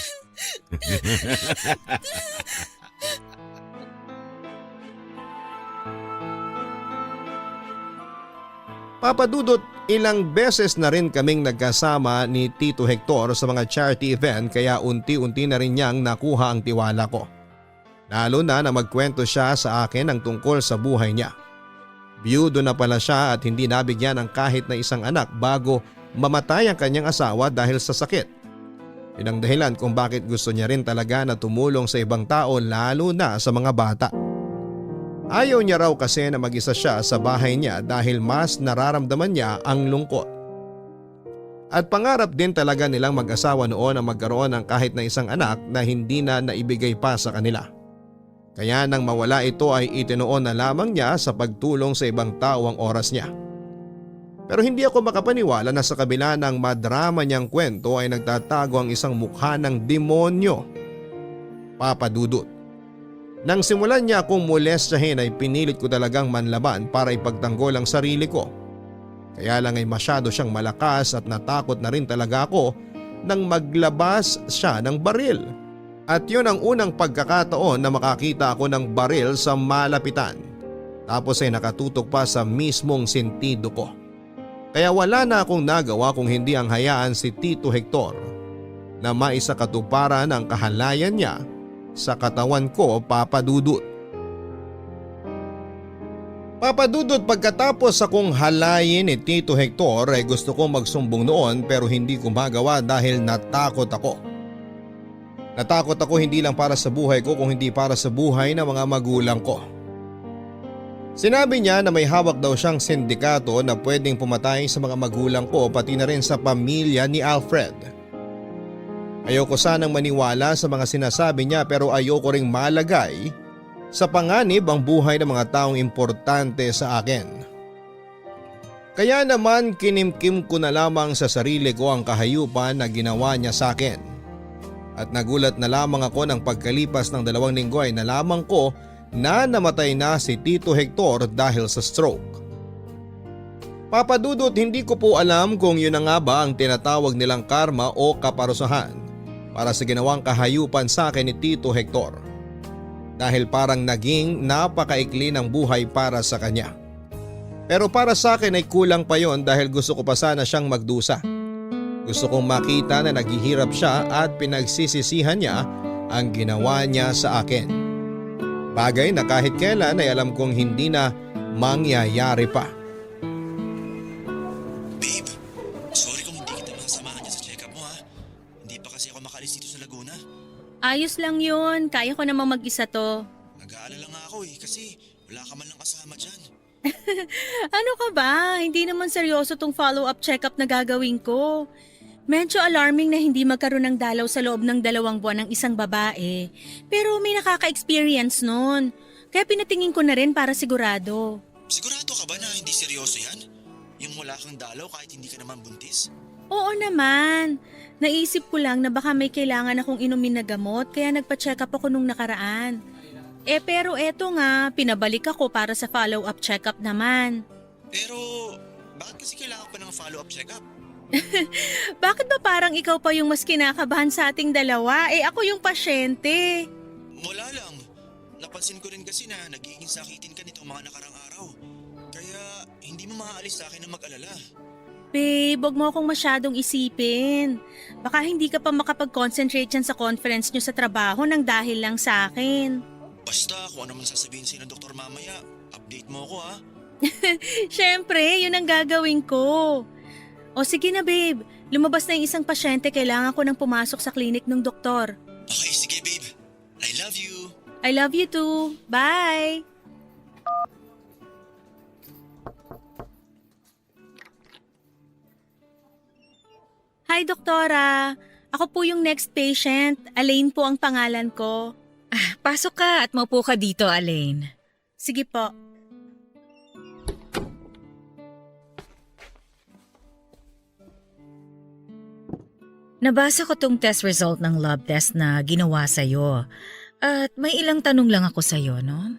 Speaker 1: Papa Dudut, ilang beses na rin kaming nagkasama ni Tito Hector sa mga charity event kaya unti-unti na rin niyang nakuha ang tiwala ko. Lalo na magkwento siya sa akin ang tungkol sa buhay niya. Biyudo na pala siya at hindi nabigyan ng kahit na isang anak bago mamatay ang kanyang asawa dahil sa sakit. Yun ang dahilan kung bakit gusto niya rin talaga na tumulong sa ibang tao lalo na sa mga bata. Ayaw niya raw kasi na mag-isa siya sa bahay niya dahil mas nararamdaman niya ang lungkot. At pangarap din talaga nilang mag-asawa noon ang magkaroon ng kahit na isang anak na hindi na naibigay pa sa kanila. Kaya nang mawala ito ay itinuon na lamang niya sa pagtulong sa ibang tao ang oras niya. Pero hindi ako makapaniwala na sa kabila ng madrama niyang kwento ay nagtatago ang isang mukha ng demonyo. Papa Dudut. Nang simulan niya akong molestahin ay pinilit ko talagang manlaban para ipagtanggol ang sarili ko. Kaya lang ay masyado siyang malakas at natakot na rin talaga ako nang maglabas siya ng baril. At yun ang unang pagkakataon na makakita ako ng baril sa malapitan. Tapos ay nakatutok pa sa mismong sentido ko. Kaya wala na akong nagawa kung hindi ang hayaan si Tito Hector na maisakatuparan ang kahalayan niya sa katawan ko, Papa Dudut. Papa Dudut, pagkatapos akong halayin ni Tito Hector ay gusto kong magsumbong noon pero hindi ko magawa dahil natakot ako. Natakot ako hindi lang para sa buhay ko kung hindi para sa buhay ng mga magulang ko. Sinabi niya na may hawak daw siyang sindikato na pwedeng pumatay sa mga magulang ko pati na rin sa pamilya ni Alfred. Ayoko sanang maniwala sa mga sinasabi niya pero ayoko ring malagay sa panganib ang buhay ng mga taong importante sa akin. Kaya naman kinimkim ko na lamang sa sarili ko ang kahayupan na ginawa niya sa akin. At nagulat na lamang ako ng pagkalipas ng 2 linggo ay nalaman ko na namatay na si Tito Hector dahil sa stroke. Papa Dudut, hindi ko po alam kung yun na nga ba ang tinatawag nilang karma o kaparusahan para sa ginawang kahayupan sa akin ni Tito Hector. Dahil parang naging napakaikli ng buhay para sa kanya. Pero para sa akin ay kulang pa yon dahil gusto ko pa sana siyang magdusa. Gusto kong makita na naghihirap siya at pinagsisisihan niya ang ginawa niya sa akin. Bagay na kahit kailan ay alam kong hindi na mangyayari pa.
Speaker 5: Babe, sorry kung hindi kita makasamahan dyan sa check-up mo ha. Hindi pa kasi ako makalis dito sa Laguna.
Speaker 2: Ayos lang yun. Kaya ko namang mag-isa to.
Speaker 3: Nag-aalala nga ako kasi wala ka man lang kasama dyan.
Speaker 2: Ano ka ba? Hindi naman seryoso tong follow-up check-up na gagawin ko. Medyo alarming na hindi magkaroon ng dalaw sa loob ng 2 buwan ng isang babae. Pero may nakaka-experience nun. Kaya pinatingin ko na rin para sigurado.
Speaker 3: Sigurado ka ba na hindi seryoso yan? Yung wala kang dalaw kahit hindi ka naman buntis?
Speaker 2: Oo naman. Naisip ko lang na baka may kailangan akong inumin na gamot kaya nagpa-check up ako nung nakaraan. Pero eto nga, pinabalik ako para sa follow-up check-up naman.
Speaker 3: Pero bakit kasi kailangan pa ng follow-up check-up?
Speaker 2: Bakit ba parang ikaw pa yung mas kinakabahan sa ating dalawa? Ako yung pasyente.
Speaker 3: Wala lang. Napansin ko rin kasi na nagiging sakitin ka nitong mga nakarang araw. Kaya hindi mo maaalis sa akin na mag-alala.
Speaker 2: Babe, wag mo akong masyadong isipin. Baka hindi ka pa makapag-concentrate yan sa conference nyo sa trabaho nang dahil lang sa akin.
Speaker 3: Basta kung ano man sasabihin sa'yo ng doktor mamaya, update mo ako ha.
Speaker 2: Siyempre, yun ang gagawin ko. O sige na babe, lumabas na yung isang pasyente, kailangan ko nang pumasok sa klinik ng doktor.
Speaker 3: Okay, sige babe. I love you.
Speaker 2: I love you too. Bye! Hi, doktora. Ako po yung next patient. Elaine po ang pangalan ko.
Speaker 5: Pasok ka at maupo ka dito, Elaine.
Speaker 2: Sige po.
Speaker 5: Nabasa ko tong test result ng lab test na ginawa sa'yo. At may ilang tanong lang ako sa'yo, no?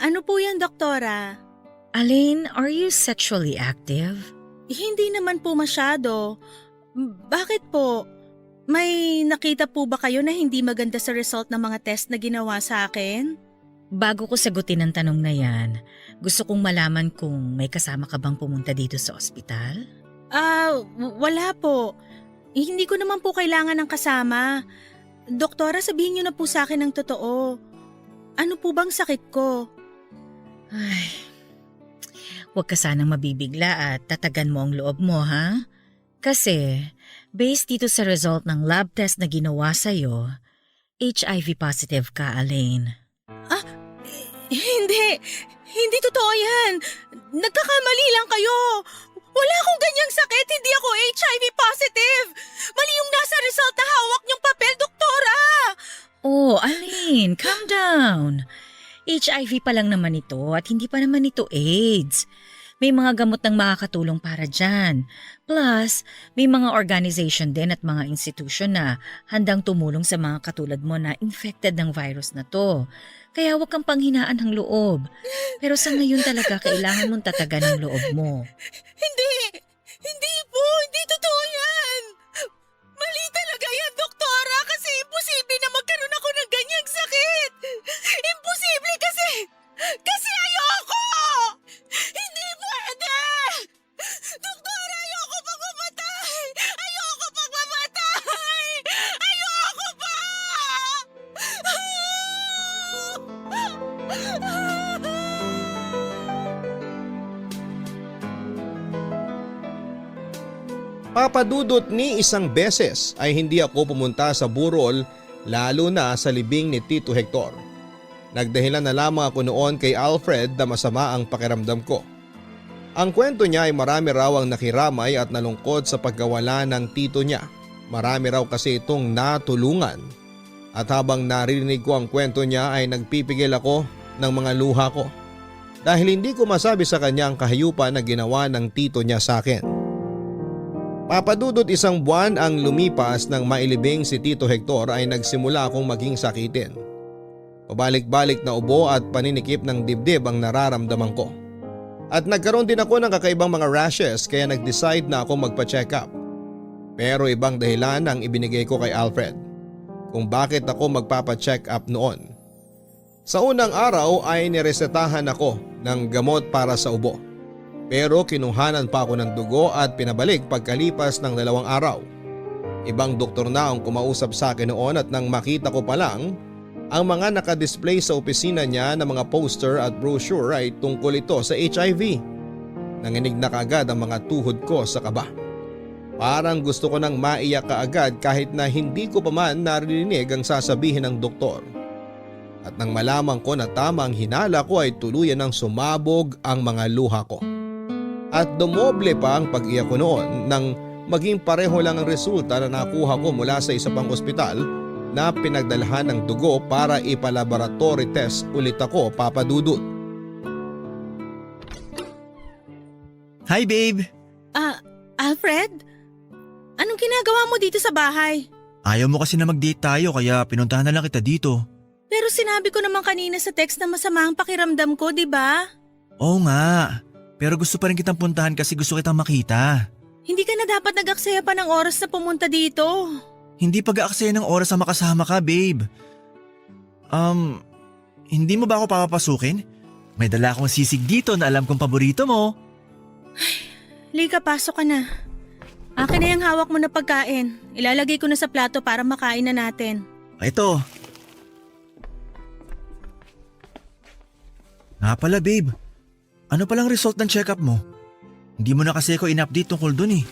Speaker 2: Ano po yan, doktora?
Speaker 5: Elaine, are you sexually active?
Speaker 2: Hindi naman po masyado. Bakit po? May nakita po ba kayo na hindi maganda sa result ng mga test na ginawa sa akin?
Speaker 5: Bago ko sagutin ang tanong na yan, gusto kong malaman kung may kasama ka bang pumunta dito sa ospital?
Speaker 2: Wala po. Hindi ko naman po kailangan ng kasama. Doktora, sabihin niyo na po sa akin ang totoo. Ano po bang sakit ko?
Speaker 5: Ay, huwag ka sanang mabibigla at tatagan mo ang loob mo, ha? Kasi, based dito sa result ng lab test na ginawa sa'yo, HIV positive ka, Elaine.
Speaker 2: Hindi totoo yan. Nagkakamali lang kayo. Wala akong ganyang sakit, hindi ako HIV positive. Mali yung nasa result na hawak niyong papel, doktora.
Speaker 5: Oh, Elaine, calm down. HIV pa lang naman ito at hindi pa naman ito AIDS. May mga gamot nang makakatulong para dyan. Plus, may mga organization din at mga institution na handang tumulong sa mga katulad mo na infected ng virus na to. Kaya huwag kang panghinaan ng loob. Pero sa ngayon talaga kailangan mong tatagan ang loob mo.
Speaker 2: Hindi totoo yan. Mali talaga yan, doktora, kasi imposible na magkaroon ako ng ganyang sakit. Imposible kasi ayoko. Hindi pwede. Doktora, ayoko pang mamatay. Ayoko pa.
Speaker 1: Papadudot ni isang beses ay hindi ako pumunta sa burol lalo na sa libing ni Tito Hector. Nagdahilan na lamang ako noon kay Alfred na masama ang pakiramdam ko. Ang kwento niya ay marami raw ang nakiramay at nalungkot sa pagkawala ng tito niya. Marami raw kasi itong natulungan. At habang naririnig ko ang kwento niya ay nagpipigil ako ng mga luha ko. Dahil hindi ko masabi sa kanya ang kahayupan na ginawa ng tito niya sa akin. Papadudot 1 buwan ang lumipas nang mailibing si Tito Hector ay nagsimula akong maging sakitin. Pabalik-balik na ubo at paninikip ng dibdib ang nararamdaman ko. At nagkaroon din ako ng kakaibang mga rashes kaya nag-decide na ako magpa-check up. Pero ibang dahilan ang ibinigay ko kay Alfred kung bakit ako magpapa-check up noon. Sa unang araw ay niresetahan ako ng gamot para sa ubo. Pero kinuhanan pa ako ng dugo at pinabalik pagkalipas ng 2 araw. Ibang doktor na ang kumausap sa akin noon at nang makita ko pa lang ang mga nakadisplay sa opisina niya na mga poster at brochure ay tungkol ito sa HIV. Nanginig na kaagad ang mga tuhod ko sa kaba. Parang gusto ko nang maiyak kaagad kahit na hindi ko pa man narinig ang sasabihin ng doktor. At nang malaman ko na tama ang hinala ko ay tuluyan ng sumabog ang mga luha ko. At dumoble pa ang pag-iyak ko noon nang maging pareho lang ang resulta na nakuha ko mula sa isa pang ospital na pinagdalhan ng dugo para ipalaboratory test ulit ako, Papa Dudut.
Speaker 3: Hi babe!
Speaker 2: Alfred? Anong ginagawa mo dito sa bahay?
Speaker 3: Ayaw mo kasi na mag-date tayo kaya pinuntahan na lang kita dito.
Speaker 2: Pero sinabi ko naman kanina sa text na masama ang pakiramdam ko, di ba?
Speaker 3: Oo nga, pero gusto pa rin kitang puntahan kasi gusto kitang makita.
Speaker 2: Hindi ka na dapat nag-aksaya pa ng oras na pumunta dito.
Speaker 3: Hindi pag-aaksaya ng oras na makasama ka, babe. Hindi mo ba ako papapasukin? May dala akong sisig dito na alam kong paborito mo.
Speaker 2: Lika, pasok ka na. Akin na yung hawak mo na pagkain. Ilalagay ko na sa plato para makain na natin.
Speaker 3: Ito. Nga pala, babe. Ano palang result ng check-up mo? Hindi mo na kasi ako in-update tungkol dun eh.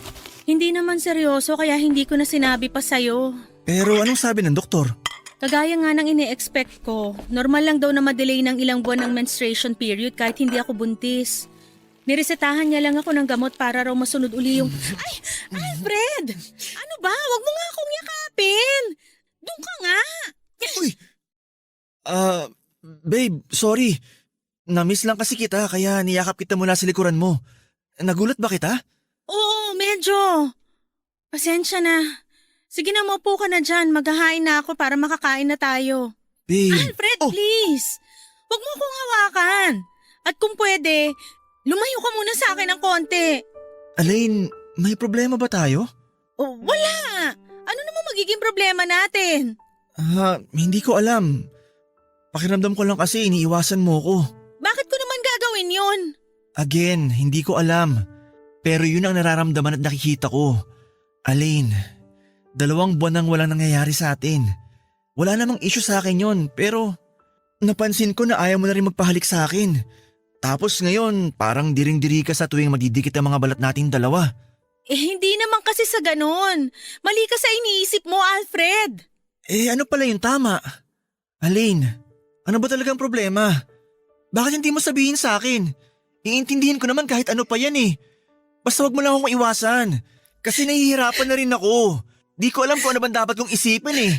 Speaker 2: Hindi naman seryoso kaya hindi ko na sinabi pa sa'yo.
Speaker 3: Pero anong sabi ng doktor?
Speaker 2: Kagaya nga ng ini-expect ko, normal lang daw na madelay ng ilang buwan ng menstruation period kahit hindi ako buntis. Niresetahan niya lang ako ng gamot para raw masunod uli yung… Ay! Alfred! Ano ba? Huwag mo nga akong yakapin! Doon ka nga!
Speaker 3: Uy! Babe, sorry. Na-miss lang kasi kita kaya niyakap kita mula sa likuran mo. Nagulat ba kita?
Speaker 2: Oo, medyo. Pasensya na. Sige na, maupo ka na dyan. Maghahain na ako para makakain na tayo.
Speaker 3: Babe!
Speaker 2: Alfred, please! Huwag mo akong hawakan. At kung pwede, lumayo ka muna sa akin ng konti.
Speaker 3: Alain, may problema ba tayo?
Speaker 2: Oh, wala! Ano naman magiging problema natin?
Speaker 3: Hindi ko alam. Pakiramdam ko lang kasi iniiwasan mo ko.
Speaker 2: Bakit ko naman gagawin yun?
Speaker 3: Again, hindi ko alam. Pero yun ang nararamdaman at nakikita ko. Alain, 2 buwan nang walang nangyayari sa atin. Wala namang issue sa akin yun, pero napansin ko na ayaw mo na rin magpahalik sa akin. Tapos ngayon, parang diring-diri ka sa tuwing madidikit ang mga balat nating dalawa.
Speaker 2: Hindi naman kasi sa ganun. Mali ka sa iniisip mo, Alfred.
Speaker 3: Ano pala yung tama? Alain, ano ba talagang problema? Bakit hindi mo sabihin sa akin? Iintindihin ko naman kahit ano pa yan eh. Basta wag mo lang akong iwasan. Kasi nahihirapan na rin ako. Di ko alam kung ano ba dapat kong isipin eh.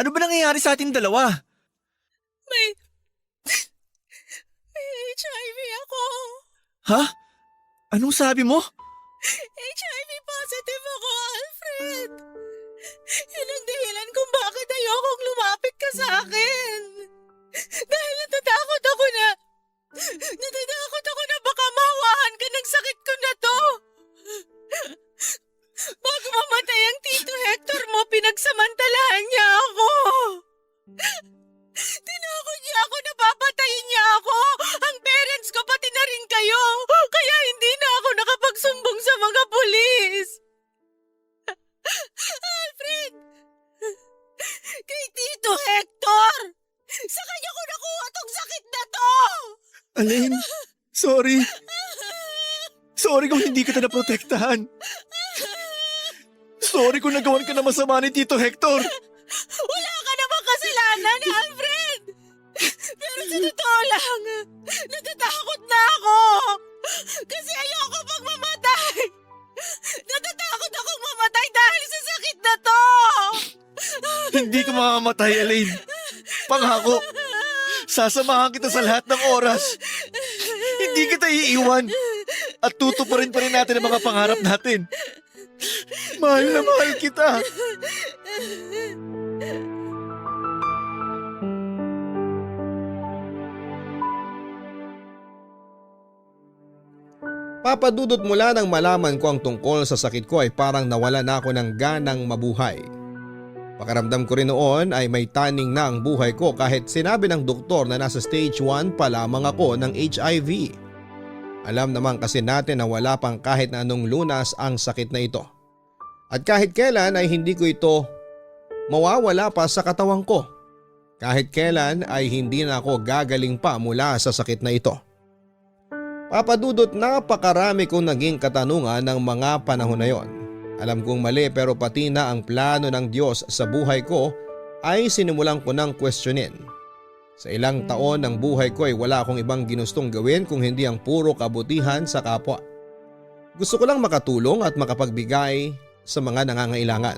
Speaker 3: Ano ba nangyayari sa ating dalawa?
Speaker 2: May HIV ako.
Speaker 3: Ha? Anong sabi mo?
Speaker 2: HIV positive ako, Alfred. Yun ang dahilan kung bakit ayokong lumapit ka sa akin. Dahil natatakot ako na baka mahawahan ka ng sakit ko na to. Bago mamatay ang Tito Hector mo, pinagsamantalahan niya ako. Tinakot niya ako na papatayin niya ako. Ang parents ko pati na rin kayo. Kaya hindi na ako nakapagsumbong sa mga pulis. Alfred! Kay Tito Hector! Sa kanya ko nakuha tong sakit na to!
Speaker 3: Alain, sorry. Sorry kung hindi kita naprotektahan. Sorry kung nagawan ka na masama ni Tito Hector.
Speaker 2: Wala ka namang kasalanan, Alfred! Pero sa totoo lang, natatakot na ako! Kasi ayoko pang mamatay! Natatakot akong mamatay dahil sa sakit na to!
Speaker 3: Hindi ka mamamatay, Alain. Pangako, sasamahan kita sa lahat ng oras. Hindi kita iiwan. At tutuparin pa rin natin ang mga pangarap natin. Mahal na mahal kita.
Speaker 1: Papadudot mula nang malaman ko ang tungkol sa sakit ko ay parang nawala na ako ng ganang mabuhay. Pakiramdam ko rin noon ay may taning na ang buhay ko kahit sinabi ng doktor na nasa stage 1 pa lamang ako ng HIV. Alam naman kasi natin na wala pang kahit na anong lunas ang sakit na ito. At kahit kailan ay hindi ko ito mawawala pa sa katawan ko. Kahit kailan ay hindi na ako gagaling pa mula sa sakit na ito. Papadudot, napakarami kong naging katanungan ng mga panahon na yon. Alam kong mali pero pati na ang plano ng Diyos sa buhay ko ay sinimulan ko ng questionin. Sa ilang taon ng buhay ko ay wala akong ibang ginustong gawin kung hindi ang puro kabutihan sa kapwa. Gusto ko lang makatulong at makapagbigay sa mga nangangailangan.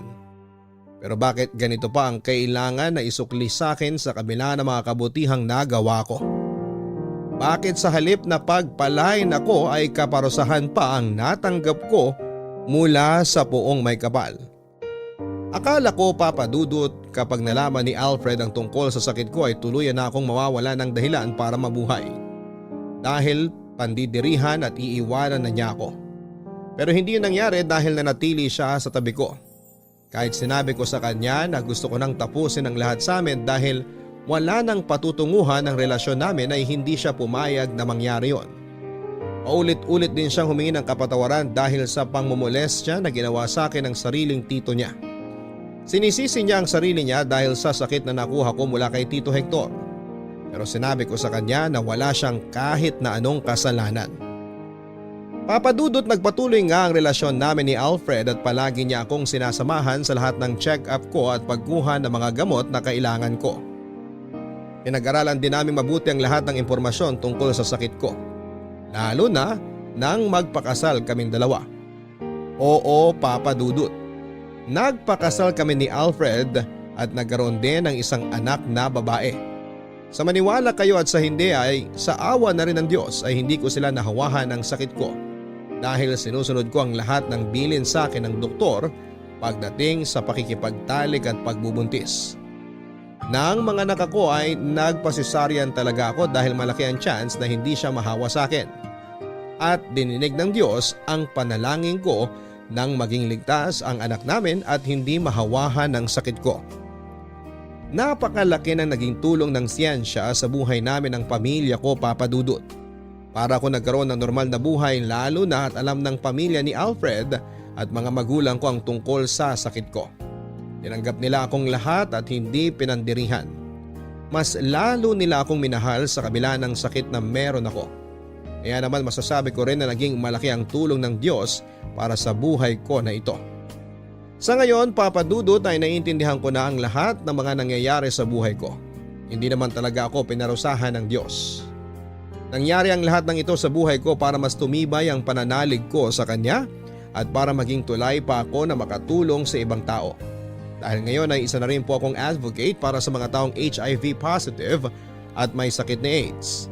Speaker 1: Pero bakit ganito pa ang kailangan na isukli sa akin sa kabila ng mga kabutihang nagawa ko? Bakit sa halip na pagpalain ako ay kaparusahan pa ang natanggap ko mula sa Poong May Kapal? Akala ko, Papa Dudut, kapag nalaman ni Alfred ang tungkol sa sakit ko ay tuluyan na akong mawawala ng dahilan para mabuhay. Dahil pandidirihan at iiwanan na niya ako. Pero hindi yun nangyari dahil nanatili siya sa tabi ko. Kahit sinabi ko sa kanya na gusto ko nang tapusin ang lahat sa amin dahil wala nang patutunguhan ang relasyon namin ay hindi siya pumayag na mangyari yon. Paulit-ulit din siyang humingi ng kapatawaran dahil sa pangmumolestya na ginawa sa akin ng sariling tito niya. Sinisisi niya ang sarili niya dahil sa sakit na nakuha ko mula kay Tito Hector. Pero sinabi ko sa kanya na wala siyang kahit na anong kasalanan. Papa Dudut, nagpatuloy nga ang relasyon namin ni Alfred at palagi niya akong sinasamahan sa lahat ng check-up ko at pagkuha ng mga gamot na kailangan ko. Pinag-aralan din namin mabuti ang lahat ng impormasyon tungkol sa sakit ko. Lalo na nang magpakasal kaming dalawa. Oo, Papa Dudut. Nagpakasal kami ni Alfred at nagkaroon din ng isang anak na babae. Sa maniwala kayo at sa hindi ay sa awa na rin ng Diyos ay hindi ko sila nahawahan ng sakit ko dahil sinusunod ko ang lahat ng bilin sa akin ng doktor pagdating sa pakikipagtalik at pagbubuntis. Nang mga anak ko ay nagpasisaryan talaga ako dahil malaki ang chance na hindi siya mahawa sa akin. At dininig ng Diyos ang panalangin ko nang maging ligtas ang anak namin at hindi mahawahan ng sakit ko. Napakalaki ng naging tulong ng siyensya sa buhay namin ng pamilya ko, Papa Dudut. Para ako nagkaroon ng normal na buhay lalo na at alam ng pamilya ni Alfred at mga magulang ko ang tungkol sa sakit ko. Tinanggap nila akong lahat at hindi pinandirihan. Mas lalo nila akong minahal sa kabila ng sakit na meron ako. Kaya naman masasabi ko rin na naging malaki ang tulong ng Diyos para sa buhay ko na ito. Sa ngayon, Papa Dudut, ay naiintindihan ko na ang lahat ng mga nangyayari sa buhay ko. Hindi naman talaga ako pinarusahan ng Diyos. Nangyari ang lahat ng ito sa buhay ko para mas tumibay ang pananalig ko sa Kanya at para maging tulay pa ako na makatulong sa ibang tao. Dahil ngayon ay isa na rin po akong advocate para sa mga taong HIV positive at may sakit na AIDS.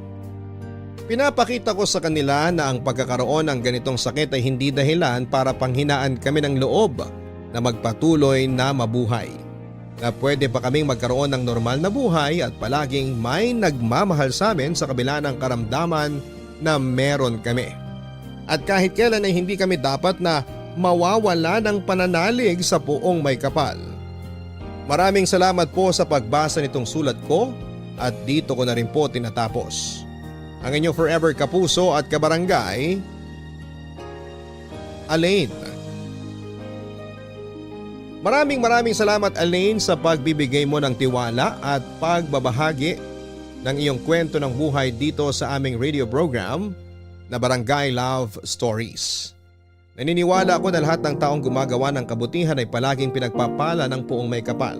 Speaker 1: Pinapakita ko sa kanila na ang pagkakaroon ng ganitong sakit ay hindi dahilan para panghinaan kami ng loob na magpatuloy na mabuhay. Na pwede pa kaming magkaroon ng normal na buhay at palaging may nagmamahal sa amin sa kabila ng karamdaman na meron kami. At kahit kailan ay hindi kami dapat na mawawala ng pananalig sa Poong May Kapal. Maraming salamat po sa pagbasa nitong sulat ko at dito ko na rin po tinatapos. Ang inyong forever kapuso at kabarangay, Alain. Maraming salamat, Alain, sa pagbibigay mo ng tiwala at pagbabahagi ng iyong kwento ng buhay dito sa aming radio program na Barangay Love Stories. Naniniwala ako na lahat ng taong gumagawa ng kabutihan ay palaging pinagpapala ng Poong May Kapal.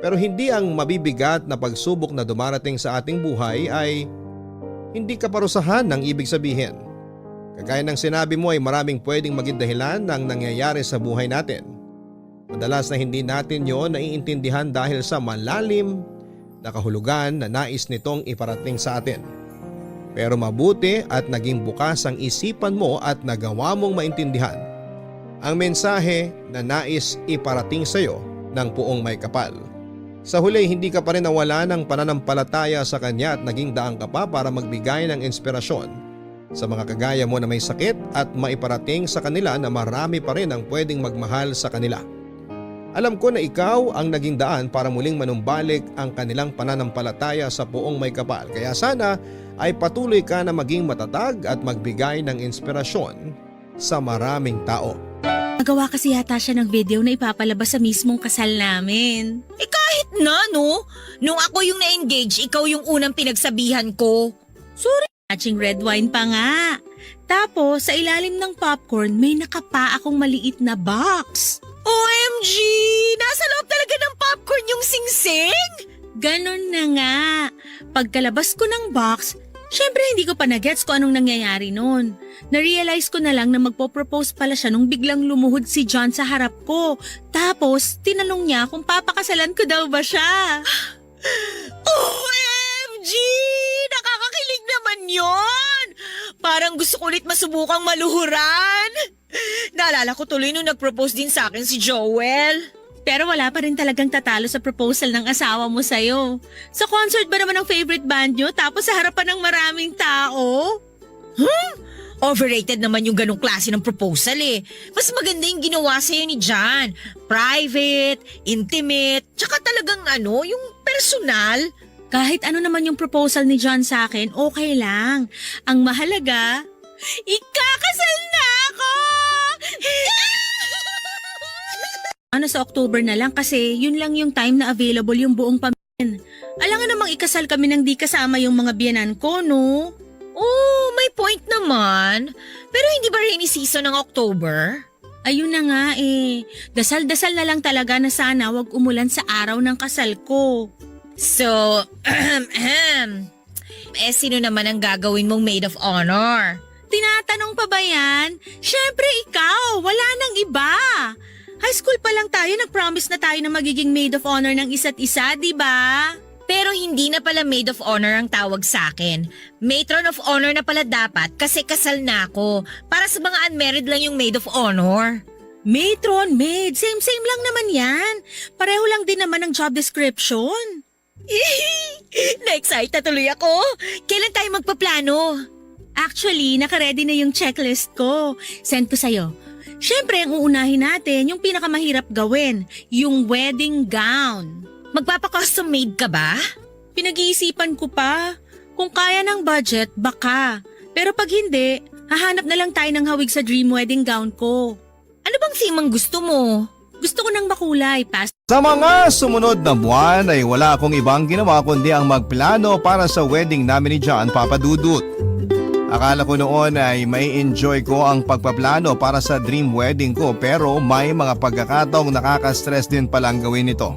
Speaker 1: Pero hindi ang mabibigat na pagsubok na dumarating sa ating buhay ay hindi kaparusahan ng ibig sabihin. Kagaya ng sinabi mo ay maraming pwedeng maging dahilan ng nangyayari sa buhay natin. Madalas na hindi natin yon naiintindihan dahil sa malalim na kahulugan na nais nitong iparating sa atin. Pero mabuti at naging bukas ang isipan mo at nagawa mong maintindihan ang mensahe na nais iparating sa iyo ng Poong May Kapal. Sa huli, hindi ka pa rin nawala ng pananampalataya sa Kanya at naging daan ka pa para magbigay ng inspirasyon sa mga kagaya mo na may sakit at maiparating sa kanila na marami pa rin ang pwedeng magmahal sa kanila. Alam ko na ikaw ang naging daan para muling manumbalik ang kanilang pananampalataya sa Poong May Kapal. Kaya sana ay patuloy ka na maging matatag at magbigay ng inspirasyon sa maraming tao.
Speaker 2: Nagawa kasi yata siya ng video na ipapalabas sa mismong kasal namin.
Speaker 5: Kahit na, no? Nung ako yung na-engage, ikaw yung unang pinagsabihan ko. Sorry
Speaker 2: Matching red wine pa nga. Tapos, sa ilalim ng popcorn, may nakapa akong maliit na box.
Speaker 5: OMG! Nasa loob talaga ng popcorn yung singsing?
Speaker 2: Ganon na nga. Pagkalabas ko ng box, syempre hindi ko pa na-gets kung anong nangyayari noon. Na-realize ko na lang na magpo-propose pala siya nung biglang lumuhod si John sa harap ko. Tapos, tinanong niya kung papakasalan ko daw ba siya.
Speaker 5: OMG! Nakakakilig naman yon. Parang gusto ko ulit masubukang maluhuran. Naalala ko tuloy nung nag-propose din sa akin si Joel.
Speaker 2: Pero wala pa rin talagang tatalo sa proposal ng asawa mo sa'yo. Sa concert ba naman ang favorite band nyo tapos sa harapan ng maraming tao?
Speaker 5: Overrated naman yung ganong klase ng proposal eh. Mas maganda yung ginawa sa'yo ni John. Private, intimate, tsaka talagang yung personal.
Speaker 2: Kahit ano naman yung proposal ni John sa akin, okay lang. Ang mahalaga, ikakasal na ako! Sa October na lang kasi yun lang yung time na available yung buong pamilya. Alangan namang ikasal kami nang di kasama yung mga biyanan ko, no?
Speaker 5: Oh, may point naman. Pero hindi ba rainy season ng October?
Speaker 2: Ayun na nga eh. Dasal-dasal na lang talaga na sana wag umulan sa araw ng kasal ko.
Speaker 5: So, sino naman ang gagawin mong maid of honor?
Speaker 2: Tinatanong pa ba yan? Syempre ikaw, wala nang iba. High school pa lang tayo, nag-promise na tayo na magiging maid of honor ng isa't isa, di ba?
Speaker 5: Pero hindi na pala maid of honor ang tawag sa akin. Matron of honor na pala dapat kasi kasal na ako. Para sa mga unmarried lang yung maid of honor.
Speaker 2: Matron, maid, same-same lang naman yan. Pareho lang din naman ang job description.
Speaker 5: Na-excite na tuloy ako. Kailan tayo magpaplano?
Speaker 2: Actually, nakaredy na yung checklist ko. Send ko sa'yo. Siyempre, ang uunahin natin, yung pinakamahirap gawin, yung wedding gown.
Speaker 5: Magpapa-custom made ka ba?
Speaker 2: Pinag-iisipan ko pa. Kung kaya ng budget, baka. Pero pag hindi, hahanap na lang tayo ng hawig sa dream wedding gown ko.
Speaker 5: Ano bang theme ang gusto mo?
Speaker 2: Gusto ko ng makulay,
Speaker 1: Sa mga sumunod na buwan ay wala akong ibang ginawa kundi ang magplano para sa wedding namin ni John Papadudut. Akala ko noon ay may enjoy ko ang pagpaplano para sa dream wedding ko pero may mga pagkakataong nakaka-stress din palang gawin ito.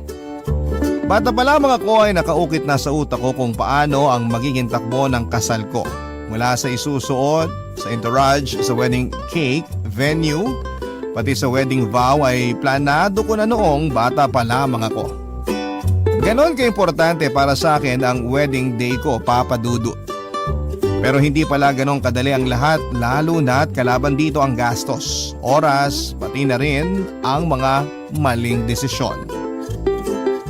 Speaker 1: Bata pa lamang ako ay nakaukit na sa utak ko kung paano ang magiging takbo ng kasal ko. Mula sa isusuot, sa entourage, sa wedding cake, venue, pati sa wedding vow ay planado ko na noong bata pa lamang ako. Ganon ka-importante para sa akin ang wedding day ko, Papa Dudut. Pero hindi pala ganon kadali ang lahat lalo na't kalaban dito ang gastos, oras, pati na rin ang mga maling desisyon.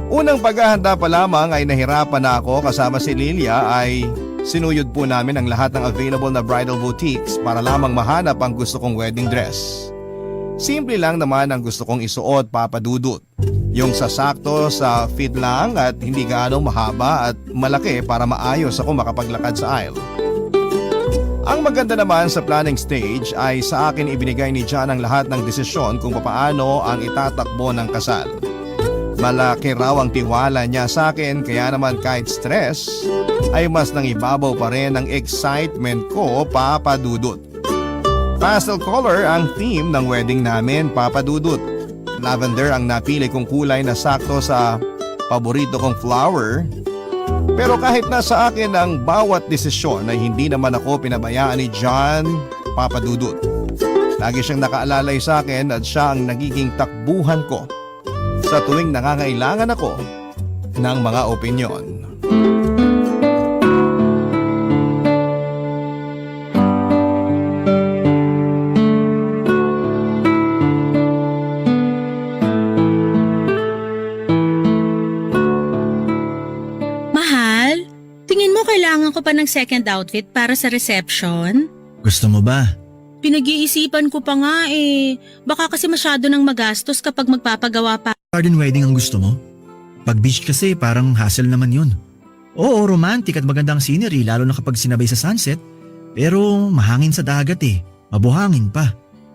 Speaker 1: Unang paghahanda pa lamang ay nahirapan na ako kasama si Lilia ay sinuyod po namin ang lahat ng available na bridal boutiques para lamang mahanap ang gusto kong wedding dress. Simple lang naman ang gusto kong isuot, Papa Dudut. Yung sasakto sa fit lang at hindi gaano mahaba at malaki para maayos ako makapaglakad sa aisle. Ang maganda naman sa planning stage ay sa akin ibinigay ni John ang lahat ng desisyon kung paano ang itatakbo ng kasal. Malaki raw ang tiwala niya sa akin kaya naman kahit stress ay mas nangibabaw pa rin ang excitement ko, Papa Dudut. Pastel color ang theme ng wedding namin, Papa Dudut. Lavender ang napili kong kulay na sakto sa paborito kong flower. Pero kahit nasa akin ang bawat desisyon ay hindi naman ako pinabayaan ni John, Papa Dudut. Lagi siyang nakaalalay sa akin at siya ang nagiging takbuhan ko sa tuwing nangangailangan ako ng mga opinyon.
Speaker 2: Kailangan ko pa ng second outfit para sa reception?
Speaker 3: Gusto mo ba?
Speaker 2: Pinag-iisipan ko pa nga eh. Baka kasi masyado nang magastos kapag magpapagawa pa.
Speaker 3: Garden wedding ang gusto mo? Pag beach kasi parang hassle naman yun. Oo, romantic at magandang scenery lalo na kapag sinabay sa sunset. Pero mahangin sa dagat eh. Mabuhangin pa.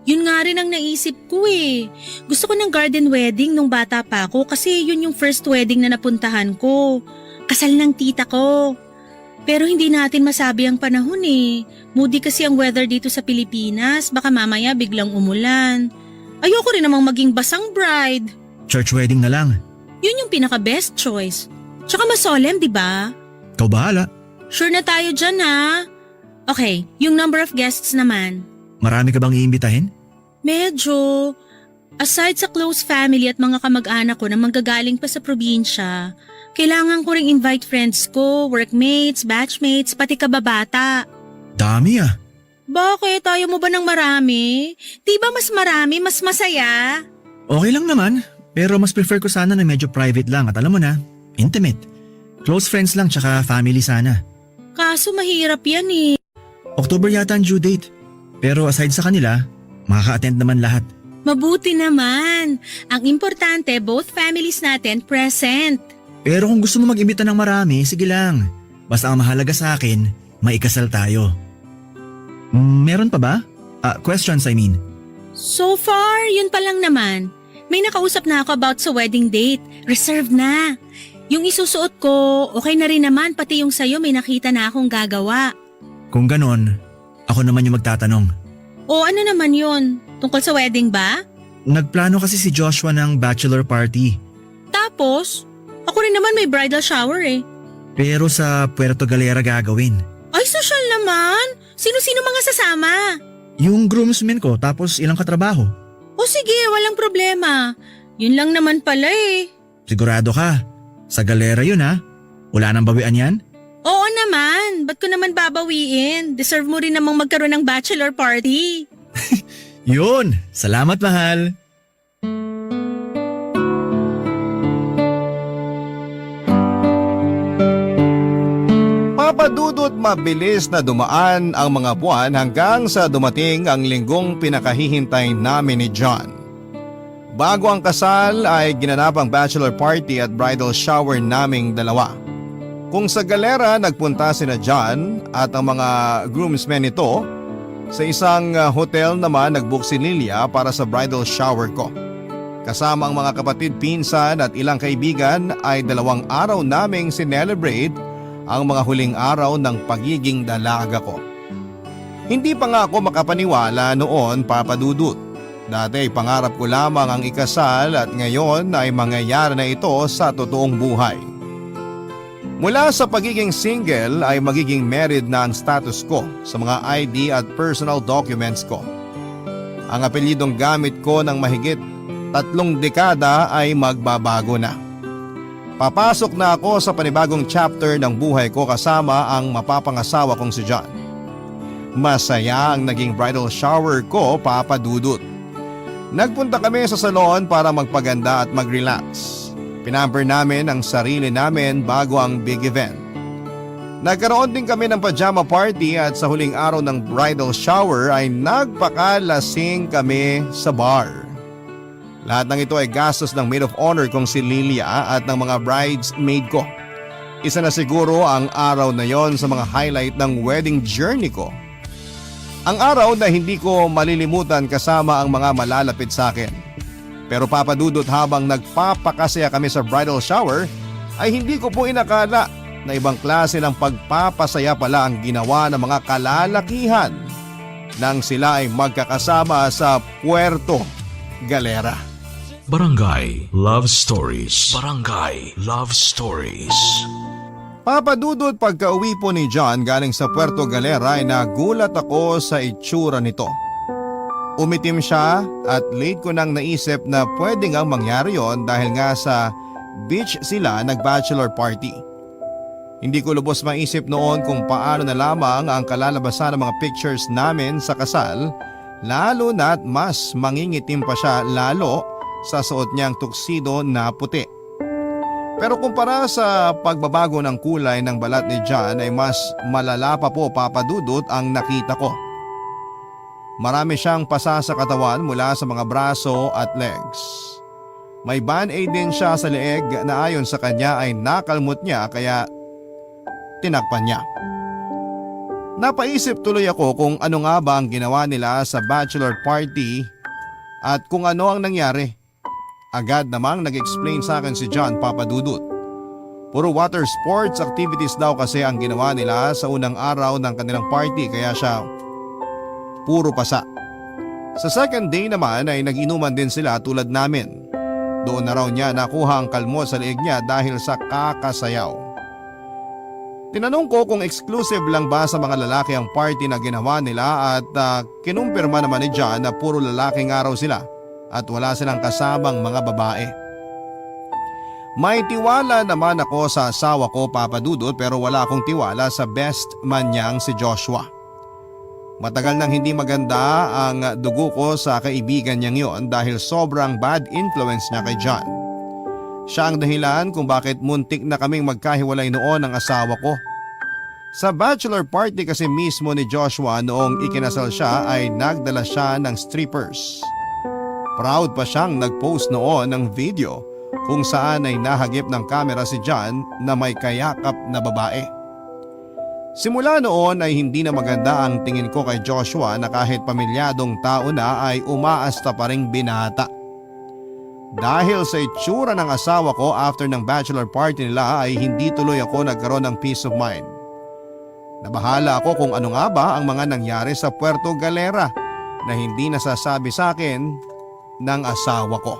Speaker 2: Yun nga rin ang naisip ko eh. Gusto ko ng garden wedding nung bata pa ako kasi yun yung first wedding na napuntahan ko. Kasal ng tita ko. Pero hindi natin masabi ang panahon eh. Moody kasi ang weather dito sa Pilipinas. Baka mamaya biglang umulan. Ayoko rin namang maging basang bride.
Speaker 3: Church wedding na lang.
Speaker 2: Yun yung pinaka-best choice. Tsaka mas solemn, di ba?
Speaker 3: Ikaw bahala.
Speaker 2: Sure na tayo dyan ha? Okay, yung number of guests naman.
Speaker 3: Marami ka bang iimbitahin?
Speaker 2: Medyo. Aside sa close family at mga kamag-anak ko na manggagaling pa sa probinsya, kailangan ko ring invite friends ko, workmates, batchmates, pati kababata.
Speaker 3: Dami ah.
Speaker 2: Bakit? Ayaw mo ba ng marami? Di ba mas marami, mas masaya?
Speaker 3: Okay lang naman. Pero mas prefer ko sana na medyo private lang at alam mo na, intimate. Close friends lang tsaka family sana.
Speaker 2: Kaso mahirap yan eh.
Speaker 3: October yata ang due date. Pero aside sa kanila, makaka-attend naman lahat.
Speaker 2: Mabuti naman. Ang importante, both families natin present.
Speaker 3: Pero kung gusto mo mag-imbita ng marami, sige lang. Basta ang mahalaga sa akin, maikasal tayo. Meron pa ba? Questions I mean.
Speaker 2: So far, yun pa lang naman. May nakausap na ako about sa wedding date. Reserved na. Yung isusuot ko, okay na rin naman. Pati yung sayo may nakita na akong gagawa.
Speaker 3: Kung ganon, ako naman yung magtatanong.
Speaker 2: O ano naman yun? Tungkol sa wedding ba?
Speaker 3: Nagplano kasi si Joshua ng bachelor party.
Speaker 2: Tapos, ako rin naman may bridal shower eh.
Speaker 3: Pero sa Puerto Galera gagawin.
Speaker 2: Ay, social naman. Sino-sino mga sasama?
Speaker 3: Yung groomsmen ko tapos ilang katrabaho.
Speaker 2: O sige, walang problema. Yun lang naman pala eh.
Speaker 3: Sigurado ka? Sa Galera yun ha? Wala nang bawian yan?
Speaker 2: Oo naman. Ba't ko naman babawiin? Deserve mo rin namang magkaroon ng bachelor party.
Speaker 3: Yun! Salamat mahal!
Speaker 1: Papadudot mabilis na dumaan ang mga buwan hanggang sa dumating ang linggong pinakahihintay namin ni John. Bago ang kasal ay ginanap ang bachelor party at bridal shower naming dalawa. Kung sa Galera nagpunta sina John at ang mga groomsmen nito, sa isang hotel naman nagbook si Lilia para sa bridal shower ko. Kasama ang mga kapatid, pinsan at ilang kaibigan ay 2 araw naming sinelebrate ang mga huling araw ng pagiging dalaga ko. Hindi pa nga ako makapaniwala noon, Papa Dudut. Dati pangarap ko lamang ang ikasal at ngayon ay mangyayari na ito sa totoong buhay. Mula sa pagiging single ay magiging married na ang status ko sa mga ID at personal documents ko. Ang apelyidong gamit ko ng mahigit 3 dekada ay magbabago na. Papasok na ako sa panibagong chapter ng buhay ko kasama ang mapapangasawa kong si John. Masaya ang naging bridal shower ko, Papa Dudut. Nagpunta kami sa salon para magpaganda at mag-relax. Pinamper namin ang sarili namin bago ang big event. Nagkaroon din kami ng pajama party at sa huling araw ng bridal shower ay nagpakalasing kami sa bar. Lahat ng ito ay gastos ng maid of honor kong si Lilia at ng mga bridesmaid ko. Isa na siguro ang araw na yon sa mga highlight ng wedding journey ko. Ang araw na hindi ko malilimutan kasama ang mga malalapit sa akin. Pero Papa Dudut, habang nagpapakasaya kami sa bridal shower ay hindi ko po inakala na ibang klase ng pagpapasaya pala ang ginawa ng mga kalalakihan nang sila ay magkakasama sa Puerto Galera.
Speaker 6: Barangay Love Stories. Barangay Love Stories.
Speaker 1: Papa Dudut, pagka-uwi po ni John galing sa Puerto Galera ay nagulat ako sa itsura nito. Umitim siya at late ko nang naisip na pwede ngang mangyari yon dahil nga sa beach sila nag-bachelor party. Hindi ko lubos maisip noon kung paano na lamang ang kalalabasan ng mga pictures namin sa kasal, lalo na't mas mangingitim pa siya lalo sa suot niyang tuxedo na puti. Pero kumpara sa pagbabago ng kulay ng balat ni John ay mas malala pa po, Papa Dudut, ang nakita ko. Marami siyang pasa sa katawan mula sa mga braso at legs. May band-aid din siya sa leeg na ayon sa kanya ay nakalmot niya kaya tinakpan niya. Napaisip tuloy ako kung ano nga ba ang ginawa nila sa bachelor party at kung ano ang nangyari. Agad namang nag-explain sa akin si John, Papa Dudut. Puro water sports activities daw kasi ang ginawa nila sa unang araw ng kanilang party kaya siya puro pasa. Sa second day naman ay nag-inuman din sila tulad namin. Doon na raw niya nakuha ang kalmo sa leeg niya dahil sa kakasayaw. Tinanong ko kung exclusive lang ba sa mga lalaki ang party na ginawa nila at kinumpirma naman ni John na puro lalaking araw sila at wala silang kasamang mga babae. May tiwala naman ako sa asawa ko, Papa Dudut, pero wala akong tiwala sa best man niyang si Joshua. Matagal nang hindi maganda ang dugo ko sa kaibigan niyang yon dahil sobrang bad influence niya kay John. Siya ang dahilan kung bakit muntik na kaming magkahiwalay noon ng asawa ko. Sa bachelor party kasi mismo ni Joshua noong ikinasal siya ay nagdala siya ng strippers. Proud pa siyang nag-post noon ng video kung saan ay nahagip ng kamera si John na may kayakap na babae. Simula noon ay hindi na maganda ang tingin ko kay Joshua na kahit pamilyadong tao na ay umaasta pa ring binata. Dahil sa itsura ng asawa ko after ng bachelor party nila ay hindi tuloy ako nagkaroon ng peace of mind. Nabahala ako kung ano nga ba ang mga nangyari sa Puerto Galera na hindi nasasabi sa akin ng asawa ko.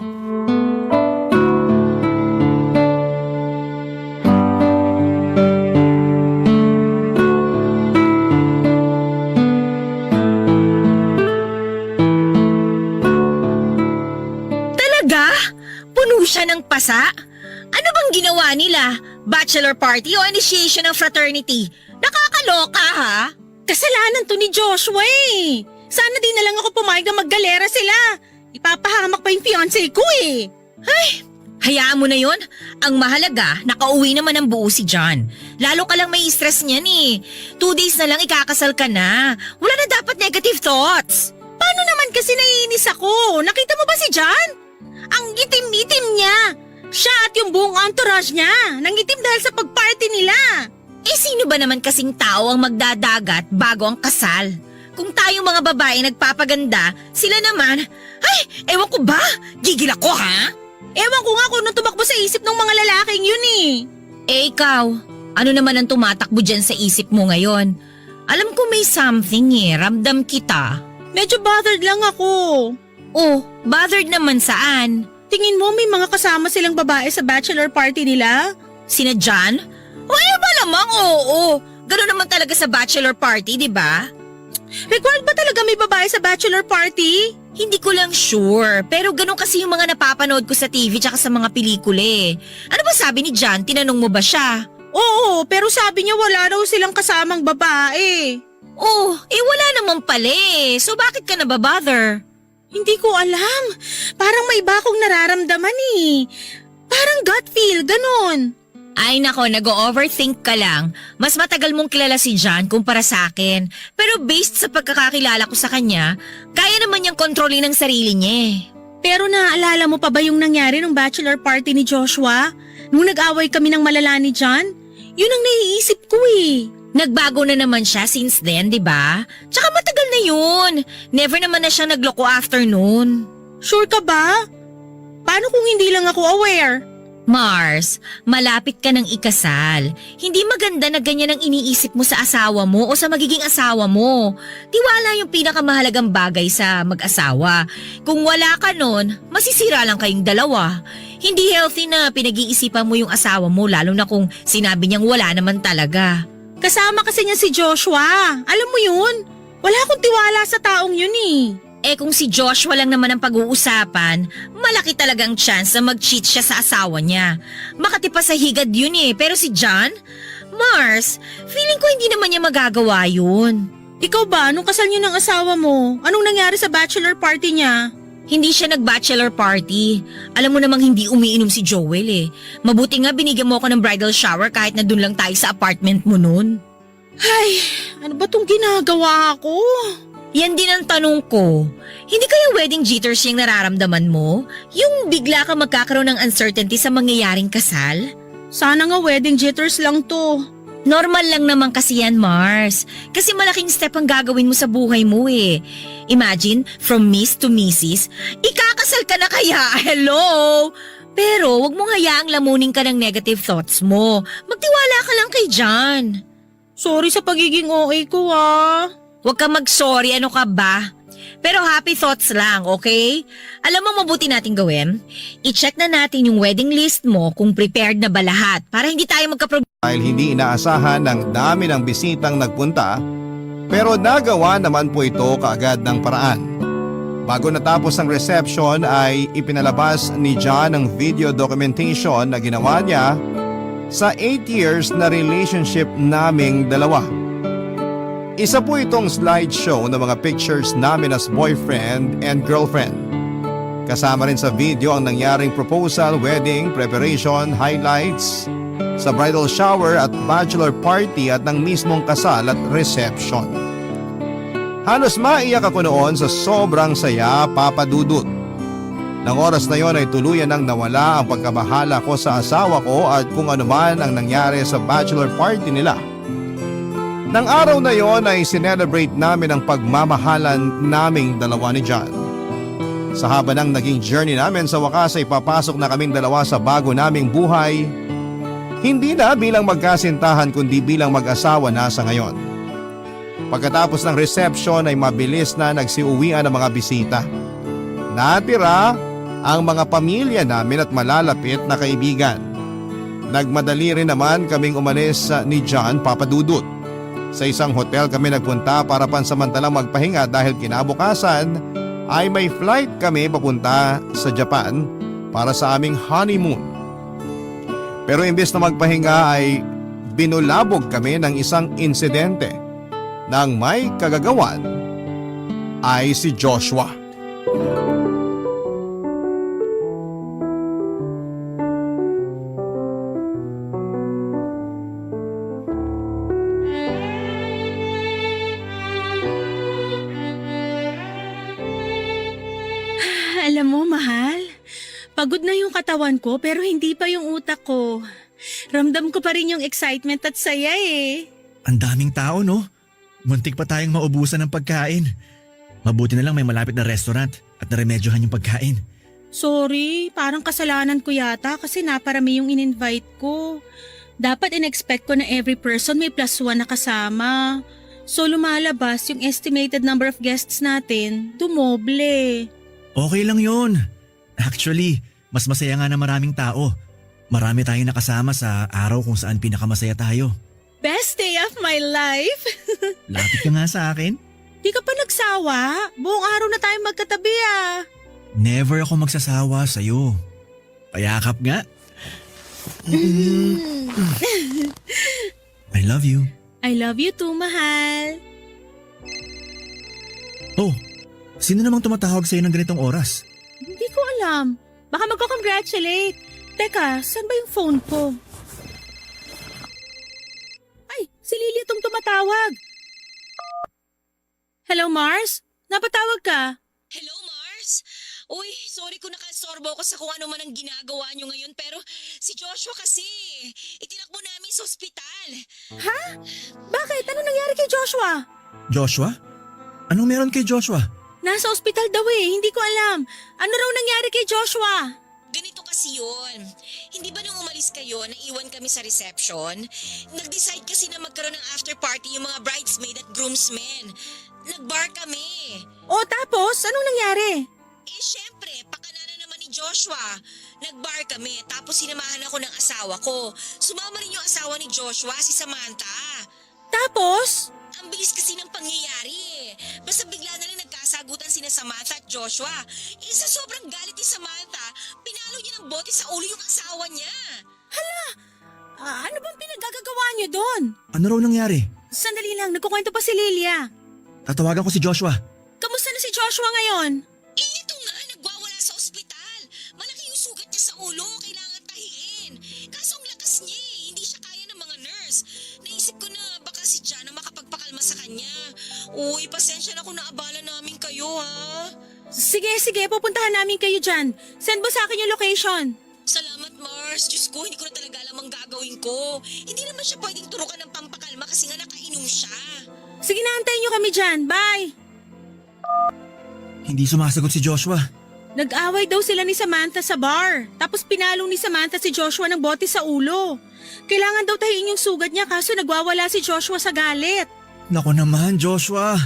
Speaker 5: Siya ng pasa? Ano bang ginawa nila? Bachelor party o initiation ng fraternity? Nakakaloka ha?
Speaker 2: Kasalanan to ni Joshua eh. Sana di na lang ako pumayag na maggalera sila. Ipapahamak pa yung fiancé ko eh.
Speaker 5: Hayaan mo na yon. Ang mahalaga, nakauwi naman ng buo si John. Lalo ka lang may stress niyan eh. 2 days na lang ikakasal ka na. Wala na dapat negative thoughts.
Speaker 2: Paano naman kasi naiinis ako? Nakita mo ba si John? Ang itim-itim niya. Siya at yung buong entourage niya. Nangitim dahil sa pagparty nila.
Speaker 5: Eh sino ba naman kasing tao ang magdadagat bago ang kasal? Kung tayong mga babae nagpapaganda, sila naman, ewan ko ba? Gigil ako ha?
Speaker 2: Ewan ko nga kung anong tumakbo sa isip ng mga lalaking yun eh.
Speaker 5: Eh ikaw, ano naman ang tumatakbo dyan sa isip mo ngayon? Alam ko may something eh, ramdam kita.
Speaker 2: Medyo bothered lang ako.
Speaker 5: Oh, bothered naman saan?
Speaker 2: Tingin mo may mga kasama silang babae sa bachelor party nila?
Speaker 5: Sina John? Ba namang oo. Gano'n naman talaga sa bachelor party, di ba?
Speaker 2: Required ba talaga may babae sa bachelor party?
Speaker 5: Hindi ko lang sure, pero gano'n kasi yung mga napapanood ko sa TV tsaka sa mga pelikula eh. Ano ba sabi ni John? Tinanong mo ba siya?
Speaker 2: Oo, pero sabi niya wala raw silang kasamang babae.
Speaker 5: Oh, wala naman pala eh. So bakit ka nababother?
Speaker 2: Hindi ko alam. Parang may iba akong nararamdaman eh. Parang gut feel, ganun.
Speaker 5: Ay nako, nag-overthink ka lang. Mas matagal mong kilala si John kumpara sa akin. Pero based sa pagkakakilala ko sa kanya, kaya naman niyang kontrolin ang sarili niya eh.
Speaker 2: Pero naaalala mo pa ba yung nangyari nung bachelor party ni Joshua? Nung nag-away kami ng malala ni John? Yun ang naiisip ko eh.
Speaker 5: Nagbago na naman siya since then, di ba? Tsaka matagal na yun. Never naman na siya nagloko after noon.
Speaker 2: Sure ka ba? Paano kung hindi lang ako aware?
Speaker 5: Mars, malapit ka ng ikasal. Hindi maganda na ganyan ang iniisip mo sa asawa mo o sa magiging asawa mo. Tiwala yung pinakamahalagang bagay sa mag-asawa. Kung wala ka nun, masisira lang kayong dalawa. Hindi healthy na pinag-iisipan mo yung asawa mo lalo na kung sinabi niyang wala naman talaga.
Speaker 2: Kasama kasi niya si Joshua. Alam mo yun? Wala akong tiwala sa taong yun eh.
Speaker 5: Eh kung si Joshua lang naman ang pag-uusapan, malaki talagang chance na mag-cheat siya sa asawa niya. Makati pa sa higad yun eh, pero si John? Mars, feeling ko hindi naman niya magagawa yun.
Speaker 2: Ikaw ba, nung kasal niyo ng asawa mo, anong nangyari sa bachelor party niya?
Speaker 5: Hindi siya nag-bachelor party. Alam mo namang hindi umiinom si Joel eh. Mabuti nga binigyan mo ako ng bridal shower kahit na dun lang tayo sa apartment mo nun.
Speaker 2: Ay, ano ba tong ginagawa ko?
Speaker 5: Yan din ang tanong ko. Hindi kaya wedding jitters yung nararamdaman mo? Yung bigla ka magkakaroon ng uncertainty sa mangyayaring kasal?
Speaker 2: Sana nga wedding jitters lang to.
Speaker 5: Normal lang naman kasi yan, Mars. Kasi malaking step ang gagawin mo sa buhay mo eh. Imagine, from Miss to Mrs., ikakasal ka na kaya? Hello? Pero wag mong hayaang lamunin ka ng negative thoughts mo. Magtiwala ka lang kay John.
Speaker 2: Sorry sa pagiging OA ko ah.
Speaker 5: Huwag ka mag-sorry, ano ka ba? Pero happy thoughts lang, okay? Alam mo mabuti natin gawin? I-check na natin yung wedding list mo kung prepared na ba lahat para hindi tayo magka-problema.
Speaker 1: Dahil hindi inaasahan ng dami ng bisitang nagpunta, pero nagawa naman po ito kaagad ng paraan. Bago natapos ang reception ay ipinalabas ni John ang video documentation na ginawa niya sa 8 years na relationship naming dalawa. Isa po itong slideshow ng mga pictures namin as boyfriend and girlfriend. Kasama rin sa video ang nangyaring proposal, wedding, preparation, highlights, sa bridal shower at bachelor party at ng mismong kasal at reception. Halos maiyak ako noon sa sobrang saya, Papa Dudut. Nang oras na yon ay tuluyan nang nawala ang pagkabahala ko sa asawa ko at kung ano man ang nangyari sa bachelor party nila. Nang araw na yon ay sinelebrate namin ang pagmamahalan naming dalawa ni John. Sa haba ng naging journey namin sa wakas ay papasok na kaming dalawa sa bago naming buhay. Hindi na bilang magkasintahan kundi bilang mag-asawa na sa ngayon. Pagkatapos ng reception ay mabilis na nagsiuwian ang mga bisita. Natira ang mga pamilya namin at malalapit na kaibigan. Nagmadali rin naman kaming umalis ni John, Papa Dudut. Sa isang hotel kami nagpunta para pansamantalang magpahinga dahil kinabukasan ay may flight kami papunta sa Japan para sa aming honeymoon. Pero imbes na magpahinga ay binulabog kami ng isang insidente nang may kagagawan ay si Joshua.
Speaker 2: Alam mo, mahal, pagod na yung katawan ko pero hindi pa yung utak ko. Ramdam ko pa rin yung excitement at saya eh.
Speaker 3: Ang daming tao, no? Muntik pa tayong maubusan ng pagkain. Mabuti na lang may malapit na restaurant at naremedyohan yung pagkain.
Speaker 2: Sorry, parang kasalanan ko yata kasi naparami yung in-invite ko. Dapat in-expect ko na every person may +1 na kasama. So lumalabas yung estimated number of guests natin, dumoble.
Speaker 3: Okay lang yun. Actually, mas masaya nga na maraming tao. Marami tayong nakasama sa araw kung saan pinakamasaya tayo.
Speaker 2: Best day of my life!
Speaker 3: Lapit ka nga sa akin.
Speaker 2: Di ka pa nagsawa? Buong araw na tayo magkatabi ah.
Speaker 3: Never ako magsasawa sa'yo. Payakap nga. I love you.
Speaker 2: I love you too, mahal.
Speaker 3: Oh, sino namang tumatawag sa'yo ng ganitong oras?
Speaker 2: Hindi ko alam. Baka magko-congratulate. Teka, saan ba yung phone ko? Ay, si Lily itong tumatawag. Hello, Mars? Napatawag ka?
Speaker 5: Hello, Mars? Uy, sorry kung nakasorbo ko sa kung ano man ang ginagawa nyo ngayon pero si Joshua kasi, itinakbo namin sa ospital.
Speaker 2: Ha? Bakit? Ano nangyari kay Joshua?
Speaker 3: Joshua? Anong meron kay Joshua?
Speaker 2: Nasa ospital daw eh, hindi ko alam. Ano raw nangyari kay Joshua?
Speaker 5: Ganito kasi yun. Hindi ba nung umalis kayo, naiwan kami sa reception? Nag-decide kasi na magkaroon ng after party yung mga bridesmaid at groomsmen. Nag-bar kami.
Speaker 2: O tapos, anong nangyari?
Speaker 5: Eh syempre, pakana na naman ni Joshua. Nag-bar kami, tapos sinamahan ako ng asawa ko. Sumama rin yung asawa ni Joshua, si Samantha.
Speaker 2: Tapos?
Speaker 5: Ang bilis kasi ng pangyayari eh. Basta bigla na lang nagkasagutan sina Samantha at Joshua. Eh sa sobrang galit ni Samantha, pinalo niya ng bote sa ulo yung asawa niya.
Speaker 2: Ano bang pinagagagawa niyo doon?
Speaker 3: Ano raw nangyari?
Speaker 2: Sandali lang, nagkukwento pa si Lilia.
Speaker 3: Tatawagan ko si Joshua.
Speaker 2: Kamusta na si Joshua ngayon?
Speaker 5: Eh ito nga, nagwawala sa ospital. Malaki yung sugat niya sa ulo, kailangan tahiin. Kaso ang lakas niya eh, hindi siya kaya ng mga nurse. Naisip ko na baka si Jana makapagpakalma sa kanya. Uy, pasensya na kung naabala namin kayo ha.
Speaker 2: Sige, pupuntahan namin kayo dyan. Send mo sa akin yung location.
Speaker 5: Salamat Mars, Diyos ko, hindi ko na talaga alam ang gagawin ko. Hindi naman siya pwedeng turukan ng pampakalma kasi nga nakainom siya.
Speaker 2: Sige na, antayin nyo kami dyan. Bye!
Speaker 3: Hindi sumasagot si Joshua.
Speaker 2: Nag-away daw sila ni Samantha sa bar. Tapos pinalong ni Samantha si Joshua ng bote sa ulo. Kailangan daw tahiin yung sugat niya kaso nagwawala si Joshua sa galit.
Speaker 3: Nako naman, Joshua.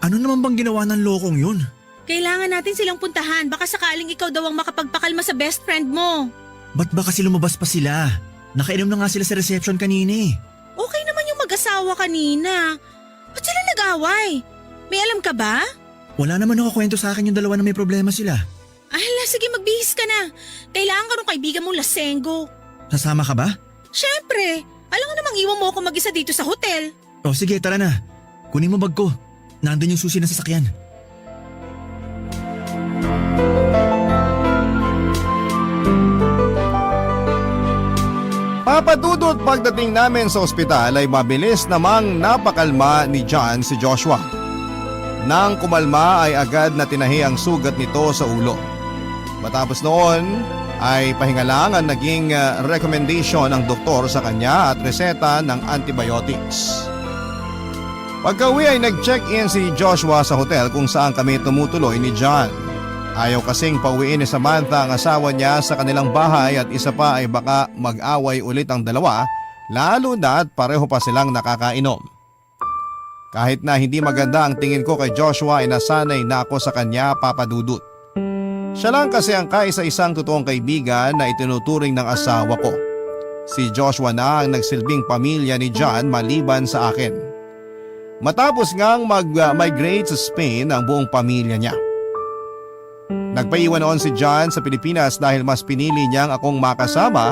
Speaker 3: Ano naman bang ginawa ng lokong yun?
Speaker 2: Kailangan natin silang puntahan. Baka sakaling ikaw daw ang makapagpakalma sa best friend mo.
Speaker 3: Ba't ba kasi lumabas pa sila? Nakainom na nga sila sa reception kanina eh.
Speaker 2: Okay naman yung mag-asawa kanina. Ba't sila nag-away? May alam ka ba?
Speaker 3: Wala naman nakakwento sa akin yung dalawa na may problema sila.
Speaker 2: Hala, sige magbihis ka na. Kailangan ka nung kaibigan mong lasenggo.
Speaker 3: Sasama ka ba?
Speaker 2: Siyempre, alam nga namang iwan mo ako mag-isa dito sa hotel.
Speaker 3: O sige, tara na. Kunin mo bag ko. Nandun yung susi ng sasakyan.
Speaker 1: Papadudot pagdating namin sa ospital ay mabilis namang napakalma ni John si Joshua. Nang kumalma ay agad na tinahi ang sugat nito sa ulo. Matapos noon ay pahinga lang ang naging recommendation ng doktor sa kanya at reseta ng antibiotics. Pagka-uwi ay nag-check-in si Joshua sa hotel kung saan kami tumutuloy ni John. Ayaw kasing pauwiin ni Samantha ang asawa niya sa kanilang bahay at isa pa ay baka mag-away ulit ang dalawa lalo na at pareho pa silang nakakainom. Kahit na hindi maganda ang tingin ko kay Joshua ay nasanay na ako sa kanya, Papa Dudut. Siya lang kasi ang kaisa-isang totoong kaibigan na itinuturing ng asawa ko. Si Joshua na ang nagsilbing pamilya ni John maliban sa akin. Matapos ngang mag-migrate sa Spain ang buong pamilya niya. Nagpaiwan noon si John sa Pilipinas dahil mas pinili niyang akong makasama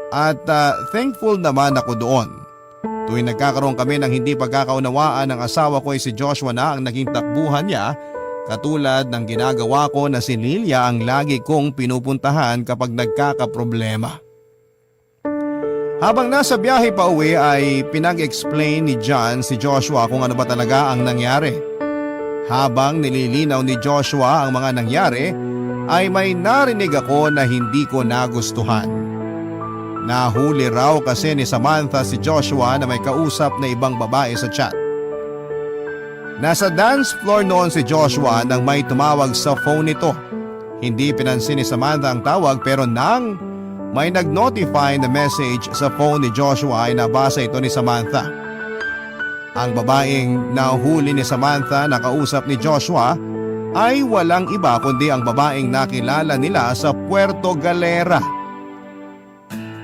Speaker 1: at thankful naman ako doon. Tuwing nagkakaroon kami ng hindi pagkakaunawaan ng asawa ko ay si Joshua na ang naging takbuhan niya katulad ng ginagawa ko na si Lilia ang lagi kong pinupuntahan kapag nagkakaproblema. Habang nasa biyahe pa uwi ay pinag-explain ni John si Joshua kung ano ba talaga ang nangyari. Habang nililinaw ni Joshua ang mga nangyari ay may narinig ako na hindi ko nagustuhan. Nahuli raw kasi ni Samantha si Joshua na may kausap na ibang babae sa chat. Nasa dance floor noon si Joshua nang may tumawag sa phone nito. Hindi pinansin ni Samantha ang tawag pero nang may nag-notify na message sa phone ni Joshua ay nabasa ito ni Samantha. Ang babaeng nahuli ni Samantha na kausap ni Joshua ay walang iba kundi ang babaeng nakilala nila sa Puerto Galera.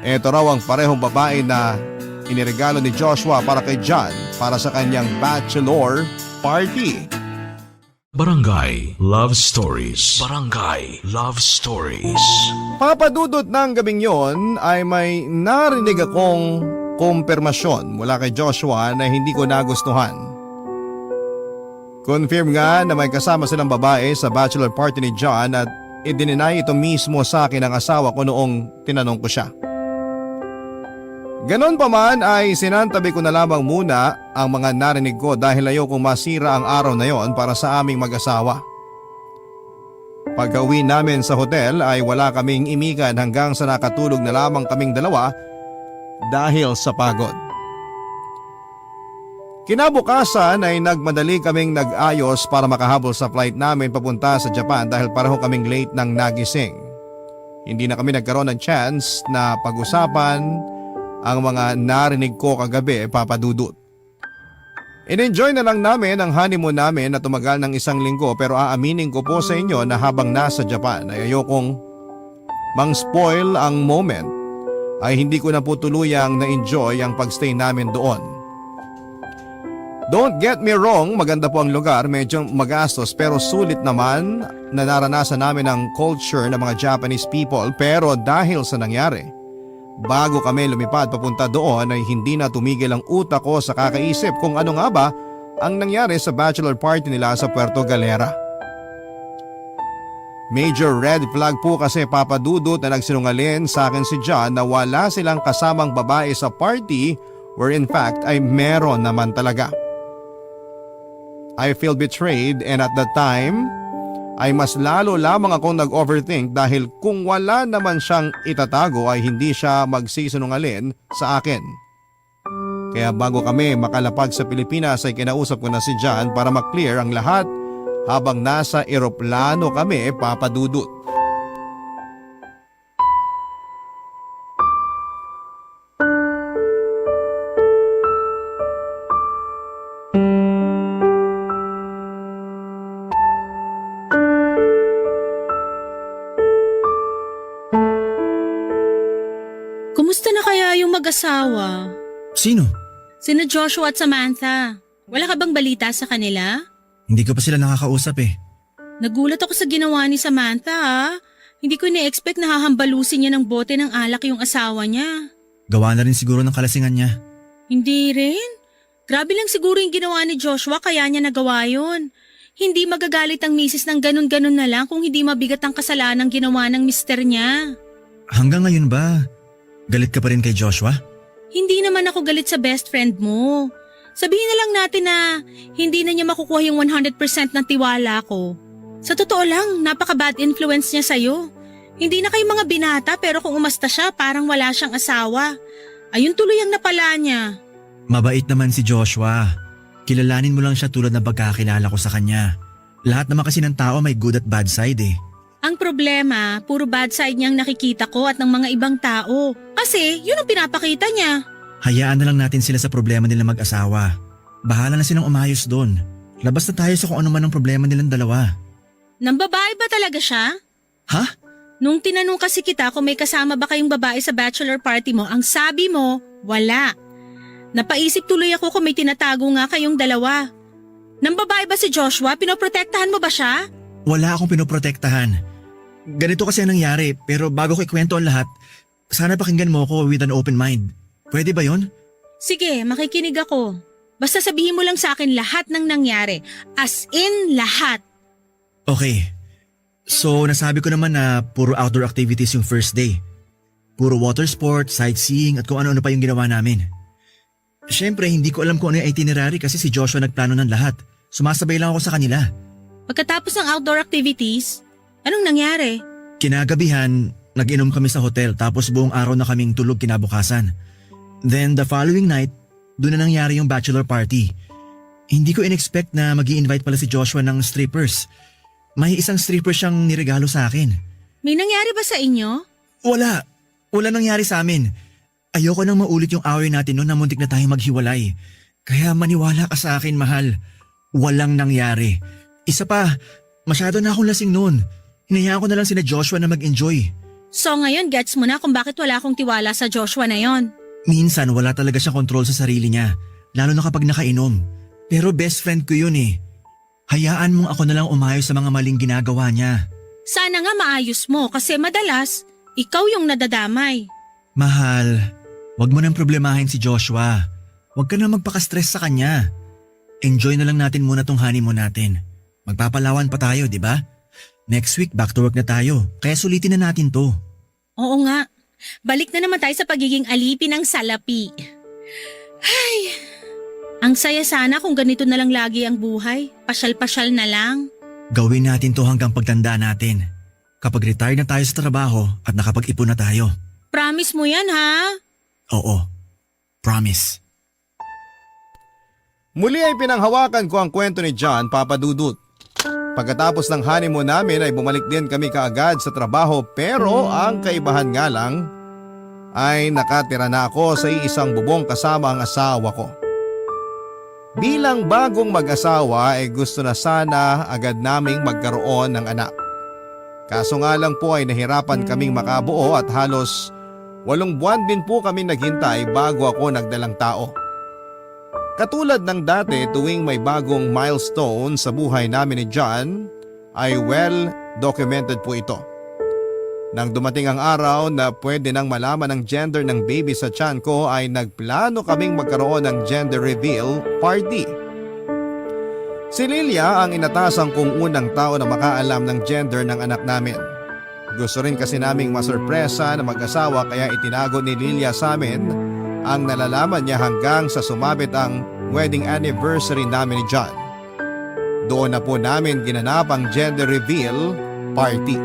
Speaker 1: Ito raw ang parehong babae na iniregalo ni Joshua para kay John para sa kanyang bachelor party.
Speaker 6: Barangay Love Stories. Barangay Love Stories.
Speaker 1: Papadudot ng gabing yon ay may narinig akong kumpirmasyon mula kay Joshua na hindi ko nagustuhan. Confirm nga na may kasama silang babae sa bachelor party ni John at idininay ito mismo sa akin ng asawa ko noong tinanong ko siya. Ganon pa man ay sinantabi ko na lamang muna ang mga narinig ko dahil ayokong masira ang araw na yon para sa aming mag-asawa. Pagka-uwi namin sa hotel ay wala kaming imikan hanggang sa nakatulog na lamang kaming dalawa dahil sa pagod. Kinabukasan ay nagmadali kaming nag-ayos para makahabol sa flight namin papunta sa Japan dahil pareho kaming late nang nagising. Hindi na kami nagkaroon ng chance na pag-usapan ang mga narinig ko kagabi, Papa Dudut. In-enjoy na lang namin ang honeymoon namin na tumagal ng 1 linggo pero aaminin ko po sa inyo na habang nasa Japan ay ayokong mang-spoil ang moment ay hindi ko na po tuluyang na-enjoy ang pagstay namin doon. Don't get me wrong, maganda po ang lugar, medyo magastos pero sulit naman na naranasan namin ang culture ng mga Japanese people pero dahil sa nangyari, bago kami lumipad papunta doon ay hindi na tumigil ang utak ko sa kakaisip kung ano nga ba ang nangyari sa bachelor party nila sa Puerto Galera. Major red flag po kasi Papa Dudut na nagsinungaling sa akin si John na wala silang kasamang babae sa party where in fact ay meron naman talaga. I feel betrayed and at that time ay mas lalo lamang akong nag-overthink dahil kung wala naman siyang itatago ay hindi siya magsisinungaling sa akin. Kaya bago kami makalapag sa Pilipinas ay kinausap ko na si John para maklear ang lahat habang nasa eroplano kami, Papa Dudut.
Speaker 2: Kumusta na kaya yung mag-asawa?
Speaker 3: Sino?
Speaker 2: Sina Joshua at Samantha. Wala ka bang balita sa kanila?
Speaker 3: Hindi ko pa sila nakakausap eh.
Speaker 2: Nagulat ako sa ginawa ni Samantha ha. Hindi ko ni-expect na hahambalusin niya ng bote ng alak yung asawa niya.
Speaker 3: Gawa na rin siguro ng kalasingan niya.
Speaker 2: Hindi rin. Grabe lang siguro yung ginawa ni Joshua kaya niya nagawa yun. Hindi magagalit ang misis ng ganun-ganun na lang kung hindi mabigat ang kasalanan ginawa ng mister niya.
Speaker 3: Hanggang ngayon ba, galit ka pa rin kay Joshua?
Speaker 2: Hindi naman ako galit sa best friend mo. Sabihin na lang natin na hindi na niya makukuha yung 100% ng tiwala ko. Sa totoo lang, napaka-bad influence niya sa'yo. Hindi na kayo mga binata pero kung umasta siya parang wala siyang asawa. Ayun tuloy ang napala niya.
Speaker 3: Mabait naman si Joshua. Kilalanin mo lang siya tulad ng pagkakilala ko sa kanya. Lahat naman kasi ng tao may good at bad side eh.
Speaker 2: Ang problema, puro bad side niyang nakikita ko at ng mga ibang tao. Kasi yun ang pinapakita niya.
Speaker 3: Hayaan na lang natin sila sa problema nilang mag-asawa. Bahala na silang umayos doon. Labas na tayo sa kung ano man ang problema nilang dalawa.
Speaker 2: Nang babae ba talaga siya?
Speaker 3: Ha?
Speaker 2: Nung tinanong kasi kita kung may kasama ba kayong babae sa bachelor party mo, ang sabi mo, wala. Napaisip tuloy ako kung may tinatago nga kayong dalawa. Nang babae ba si Joshua? Pinoprotektahan mo ba siya?
Speaker 3: Wala akong pinoprotektahan. Ganito kasi ang nangyari pero bago ko ikwento ang lahat, sana pakinggan mo ako with an open mind. Pwede ba yon?
Speaker 2: Sige, makikinig ako. Basta sabihin mo lang sa akin lahat ng nangyari. As in lahat.
Speaker 3: Okay. So nasabi ko naman na puro outdoor activities yung first day. Puro water sport, sightseeing at kung ano-ano pa yung ginawa namin. Siyempre hindi ko alam kung ano yung itinerary kasi si Joshua nagplano ng lahat. Sumasabay lang ako sa kanila.
Speaker 2: Pagkatapos ng outdoor activities, anong nangyari?
Speaker 3: Kinagabihan, nag-inom kami sa hotel tapos buong araw na kaming tulog kinabukasan. Then the following night, doon na nangyari yung bachelor party. Hindi ko in-expect na mag-i-invite pala si Joshua ng strippers. May isang stripper siyang niregalo sa akin.
Speaker 2: May nangyari ba sa inyo?
Speaker 3: Wala. Wala nangyari sa amin. Ayoko nang maulit yung away natin noon na muntik na tayong maghiwalay. Kaya maniwala ka sa akin, mahal. Walang nangyari. Isa pa, masyado na akong lasing noon. Hinayaan ko na lang sina Joshua na mag-enjoy.
Speaker 2: So ngayon gets mo na kung bakit wala akong tiwala sa Joshua na yon.
Speaker 3: Minsan wala talaga siyang kontrol sa sarili niya, lalo na kapag nakainom. Pero best friend ko yun eh. Hayaan mong ako na lang umayos sa mga maling ginagawa niya.
Speaker 2: Sana nga maayos mo kasi madalas, ikaw yung nadadamay.
Speaker 3: Mahal, wag mo nang problemahin si Joshua. Wag ka na magpaka-stress sa kanya. Enjoy na lang natin muna tong honeymoon natin. Magpapalawan pa tayo, di ba? Next week back to work na tayo, kaya sulitin na natin to.
Speaker 2: Oo nga. Balik na naman tayo sa pagiging alipin ng salapi. Ay, ang saya sana kung ganito na lang lagi ang buhay. Pasyal-pasyal na lang.
Speaker 3: Gawin natin to hanggang pagtanda natin. Kapag retired na tayo sa trabaho at nakapag-ipon na tayo.
Speaker 2: Promise mo yan ha?
Speaker 3: Oo, promise.
Speaker 1: Muli ay pinanghawakan ko ang kwento ni John, Papa Dudut. Pagkatapos ng honeymoon namin ay bumalik din kami kaagad sa trabaho pero ang kaibahan nga lang ay nakatira na ako sa isang bubong kasama ang asawa ko. Bilang bagong mag-asawa ay gusto na sana agad naming magkaroon ng anak. Kaso nga lang po ay nahirapan kaming makabuo at halos 8 buwan din po kami naghintay bago ako nagdalang tao. Katulad ng dati tuwing may bagong milestone sa buhay namin ni John ay well documented po ito. Nang dumating ang araw na pwede nang malaman ang gender ng baby sa tiyan ko ay nagplano kaming magkaroon ng gender reveal party. Si Lilia ang inatasan kong unang tao na makaalam ng gender ng anak namin. Gusto rin kasi naming masurpresa na mag-asawa kaya itinago ni Lilia sa amin ang nalalaman niya hanggang sa sumabit ang wedding anniversary namin ni John. Doon na po namin ginanap ang gender reveal party.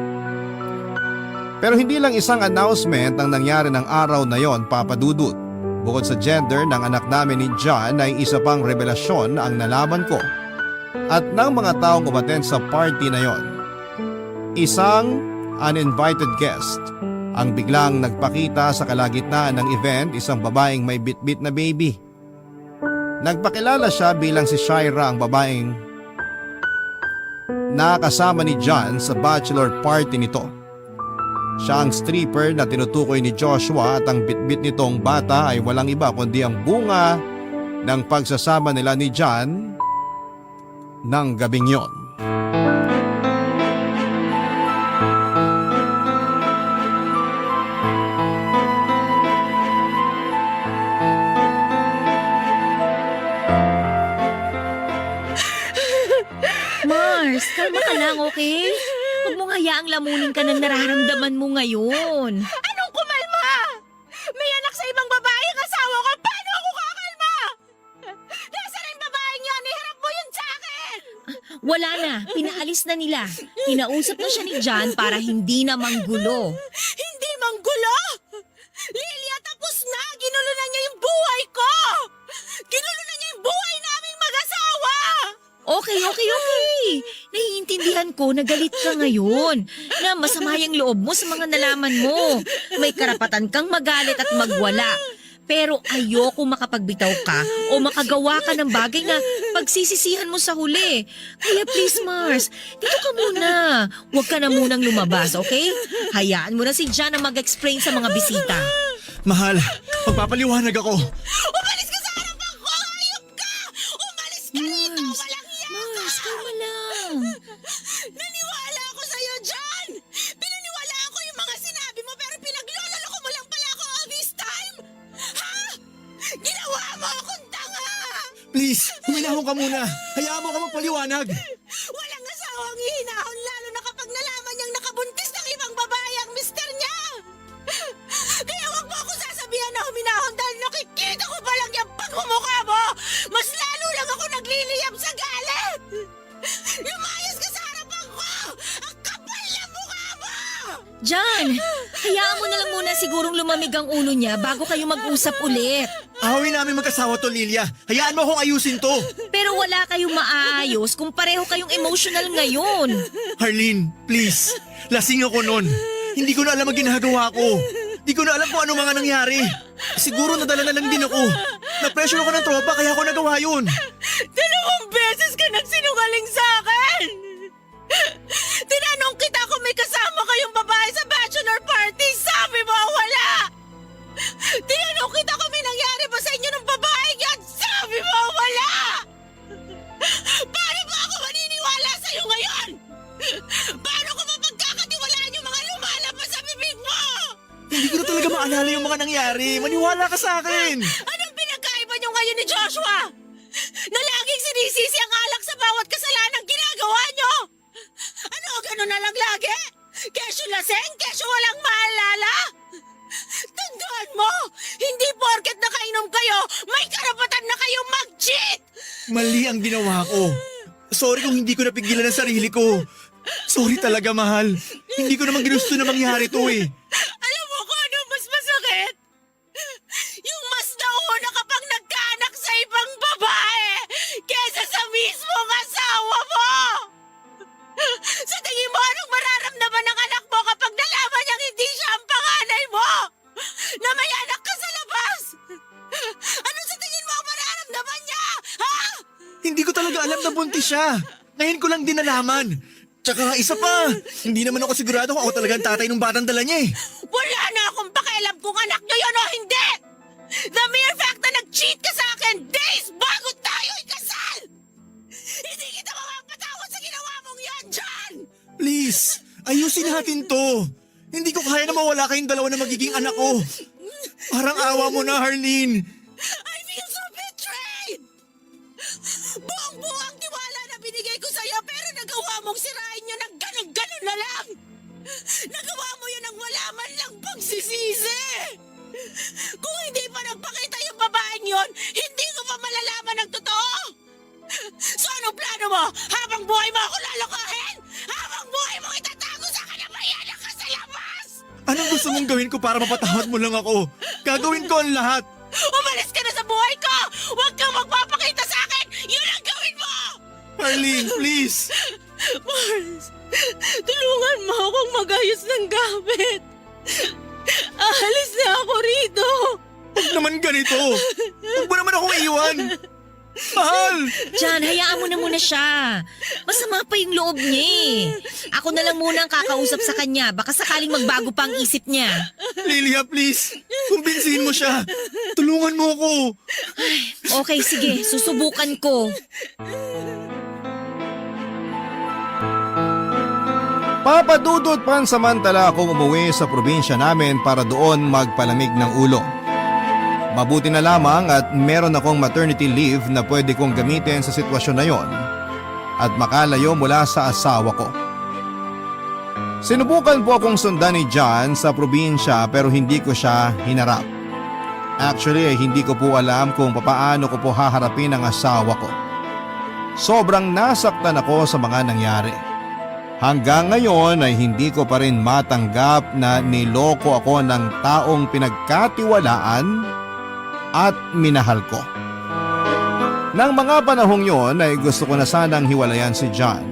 Speaker 1: Pero hindi lang isang announcement ang nangyari ng araw na yon, Papa Dudut. Bukod sa gender ng anak namin ni John ay isa pang revelasyon ang nalaman ko At ng mga taong umaten sa party na yon, isang uninvited guest ang biglang nagpakita sa kalagitnaan ng event, isang babaeng may bitbit na baby. Nagpakilala siya bilang si Shaira, ang babaeng nakasama ni John sa bachelor party nito. Siya ang stripper na tinutukoy ni Joshua at ang bitbit nitong bata ay walang iba kundi ang bunga ng pagsasama nila ni John ng gabing yon.
Speaker 5: Mars, kalma ka lang, okay? Huwag mong hayaang lamunin ka ng nararamdaman mo ngayon.
Speaker 2: Anong kumalma? May anak sa ibang babae ang asawa ko. Paano ako kakalma? Nasaan ang babaeng yan? Iharap mo yun sa akin!
Speaker 5: Wala na, pinaalis na nila. Kinausap na siya ni John para hindi na manggulo.
Speaker 2: Hindi manggulo! Lilia, tapos na! Ginulo na niya yung buhay ko! Ginulo na niya yung buhay naming mag-asawa!
Speaker 5: Okay. Naiintindihan ko na galit ka ngayon, na masama yung loob mo sa mga nalaman mo. May karapatan kang magalit at magwala. Pero ayoko makapagbitaw ka o makagawa ka ng bagay na pagsisisihan mo sa huli. Kaya please Mars, dito ka muna. Huwag ka na munang lumabas, okay? Hayaan mo na si John na mag-explain sa mga bisita.
Speaker 3: Mahal, magpapaliwanag ako.
Speaker 2: Umalis ka sa harapan ko! Hayop ka! Umalis ka rito! Walang iya ka!
Speaker 5: Mars, kalma lang.
Speaker 2: Naniwala ako sa'yo, John! Pinaniwalaan ko yung mga sinabi mo pero pinaglololoko mo lang pala ako all this time! Ha? Ginawa mo akong tanga!
Speaker 3: Please, huminahon ka muna. Hayaan mo ka magpaliwanag.
Speaker 2: Walang asawang hihinahon lalo na kapag nalaman niyang nakabuntis ng ibang babae ang mister niya! Kaya wag mo ako sasabihan na huminahon dahil nakikita ko pa lang yung pagmumukha mo! Mas lalo lang ako nagliliyab sa galit! Lumayas ka sa harapan ko! Ang kapal na mukha mo!
Speaker 5: John, hayaan mo na lang muna sigurong lumamig ang ulo niya bago kayo mag-usap ulit.
Speaker 3: Awin namin mag-asawa to, Lilia. Hayaan mo akong ayusin to.
Speaker 5: Pero wala kayong maayos kung pareho kayong emotional ngayon.
Speaker 3: Harleen, please. Lasing ako nun. Hindi ko na alam ang ginagawa ko. Hindi ko na alam kung ano mga nangyari. Siguro nadala na lang din ako. Na-pressure ako ng tropa kaya ako nagawa yun.
Speaker 2: 2 beses ka nagsinungaling sa akin! Tinanong kita kung may kasama kayong babae sa bachelor party. Sabi mo wala! Tinanong kita kung may nangyari ba sa inyo ng babae yan. Sabi mo wala! Paano ba ako maniniwala sa'yo ngayon? Paano ko mapagkakatiwalaan yung mga lumalabas sa bibig mo?
Speaker 3: Hindi ko na talaga maalala yung mga nangyari. Maniwala ka sa akin.
Speaker 2: Anong pinagkaiba niyo ngayon ni Joshua? Na laging sinisisi ang alak sa bawat kasalanan ginagawa niyo? Ano, ganun na lang lagi? Kesyo laseng, kesyo walang maalala? Tandaan mo, hindi porket nakainom kayo, may karapatan na kayong mag-cheat!
Speaker 3: Mali ang ginawa ko. Sorry kung hindi ko napigilan ang sarili ko. Sorry talaga, mahal. Hindi ko naman ginusto na mangyari to eh.
Speaker 2: Alam mo kung ano mas masakit? Yung mas nauna kapag nagkaanak sa ibang babae kesa sa mismong asawa mo! Sa tingin mo, anong mararamdaman ng anak mo kapag nalaman niyang hindi siya ang panganay mo? Na may anak ka sa labas? Ano sa tingin mo ang mararamdaman niya? Ha?
Speaker 3: Hindi ko talaga alam na buntis siya. Ngayon ko lang din nalaman. Tsaka isa pa, hindi naman ako sigurado kung ako talaga ang tatay ng batang dala niya eh.
Speaker 2: Wala na akong pakialam kung anak niyo yun o hindi! The mere fact na nag-cheat ka sa akin days bago tayo ikasal! Hindi kita mapapatawad sa ginawa mong yan, John!
Speaker 3: Please, ayusin natin to. Hindi ko kaya na mawala kayong dalawa na magiging anak ko. Parang awa mo na, Harleen.
Speaker 2: I feel so betrayed! Buong-buo ang tiwala na binigay ko sa'yo pero nagawa mong sirain yun ng ganun-ganun na lang! Nagawa mo yun ng wala man lang pagsisisi! Kung hindi pa nagpakita yung babaeng yun, hindi ko pa malalaman ang totoo! So anong plano mo? Habang buhay mo ako lalokohin? Habang buhay mo itatago sa kanabayanan ka sa labas?
Speaker 3: Anong gusto mong gawin ko para mapatawad mo lang ako? Gagawin ko ang lahat.
Speaker 2: Umalis ka na sa buhay ko! Huwag kang magpapakita sa akin! Yun ang gawin mo!
Speaker 3: Arlene, please!
Speaker 2: Mars, tulungan mo akong magayos ng gamit. Aalis na ako rito.
Speaker 3: Huwag naman ganito! Huwag mo naman akong iiwan! Mahal!
Speaker 5: Jan, hayaan mo na muna siya. Masama pa yung loob niya eh. Ako na lang muna ang kakausap sa kanya. Baka sakaling magbago pa ang isip niya.
Speaker 3: Lilia, please! Kumbinsihin mo siya! Tulungan mo ako!
Speaker 5: Okay, sige. Susubukan ko.
Speaker 1: Papadudot pansamantala akong umuwi sa probinsya namin para doon magpalamig ng ulo. Mabuti na lamang at meron akong maternity leave na pwede kong gamitin sa sitwasyon na yon at makalayo mula sa asawa ko. Sinubukan po akong sundan ni John sa probinsya pero hindi ko siya hinarap. Actually, hindi ko po alam kung papaano ko po haharapin ang asawa ko. Sobrang nasaktan ako sa mga nangyari. Hanggang ngayon ay hindi ko pa rin matanggap na niloko ako ng taong pinagkatiwalaan at minahal ko. Nang mga panahong yon ay gusto ko na sanang hiwalayan si John.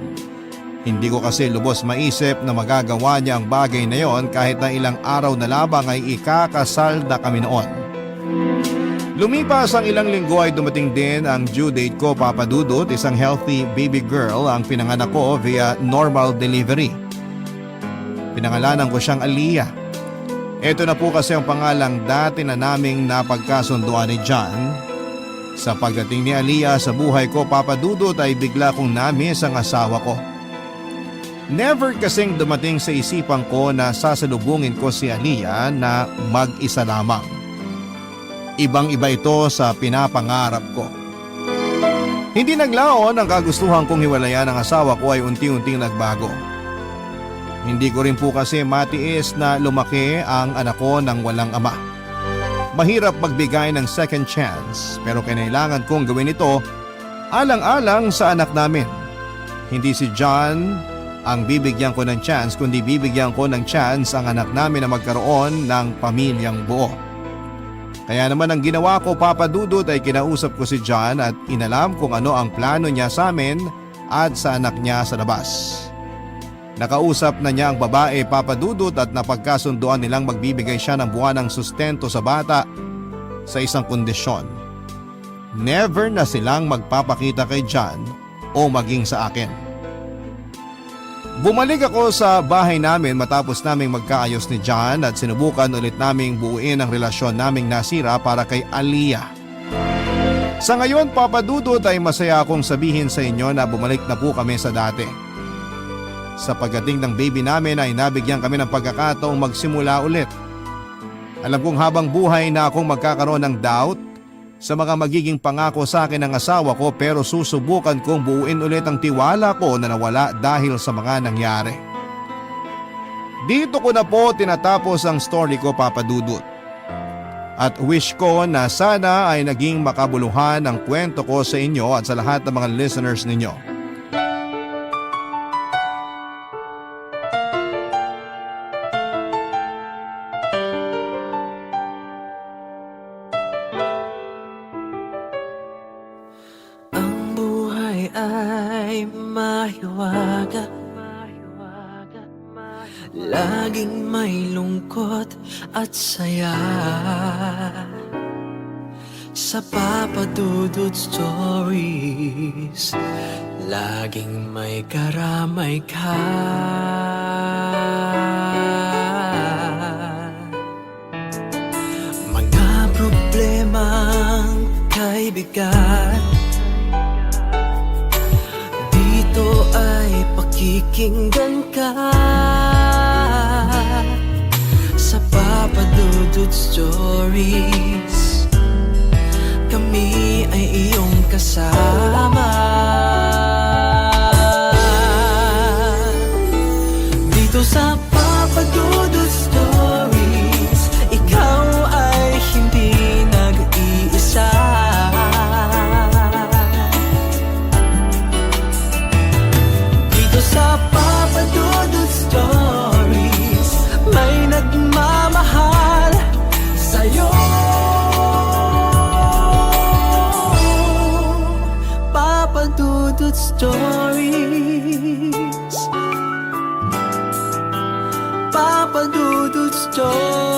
Speaker 1: Hindi ko kasi lubos maisip na magagawa niya ang bagay na yon kahit na ilang araw na labang ay ikakasal na kami noon. Lumipas ang ilang linggo ay dumating din ang due date ko, Papa Dudut. Isang healthy baby girl ang pinanganak ko via normal delivery. Pinangalanan ko siyang Aliyah. Ito na po kasi ang pangalang dati na naming napagkasunduan ni John. Sa pagdating ni Aliyah sa buhay ko, Papa Dudut, ay bigla kong na-miss ang asawa ko. Never kasing dumating sa isipan ko na sasalubungin ko si Aliyah na mag-isa lamang. Ibang-iba ito sa pinapangarap ko. Hindi naglaon ang kagustuhan kong hiwalayan ang asawa ko ay unti-unting nagbago. Hindi ko rin po kasi matiis na lumaki ang anak ko ng walang ama. Mahirap magbigay ng second chance pero kailangan kong gawin ito alang-alang sa anak namin. Hindi si John ang bibigyan ko ng chance kundi bibigyan ko ng chance ang anak namin na magkaroon ng pamilyang buo. Kaya naman ang ginawa ko, Papa Dudut, ay kinausap ko si John at inalam kung ano ang plano niya sa amin at sa anak niya sa labas. Nakausap na niya ang babae, Papa Dudut, at napagkasunduan nilang magbibigay siya ng buwanang sustento sa bata sa isang kondisyon. Never na silang magpapakita kay John o maging sa akin. Bumalik ako sa bahay namin matapos naming magkaayos ni John at sinubukan ulit naming buuin ang relasyon naming nasira para kay Aliyah. Sa ngayon, Papa Dudut, ay masaya akong sabihin sa inyo na bumalik na po kami sa dati. Sa pagdating ng baby namin ay nabigyan kami ng pagkakataong magsimula ulit. Alam kong habang buhay na akong magkakaroon ng doubt sa mga magiging pangako sa akin ng asawa ko pero susubukan kong buuin ulit ang tiwala ko na nawala dahil sa mga nangyari. Dito ko na po tinatapos ang story ko, Papa Dudut. At wish ko na sana ay naging makabuluhan ang kwento ko sa inyo at sa lahat ng mga listeners ninyo.
Speaker 7: Ay mahiwaga, laging may lungkot at saya. Sa Papa Dudut Stories, laging may karamay ka. Mga problemang kaibigan, dito ay pakikinggan ka. Sa Papa Dudut Stories, kami ay iyong kasama. Dito sa Papa Dudut Stories, ikaw ay hindi nag-iisa. Sa Papa Dudut Stories, may nagmamahal sa'yo. Papa Dudut Stories. Stories.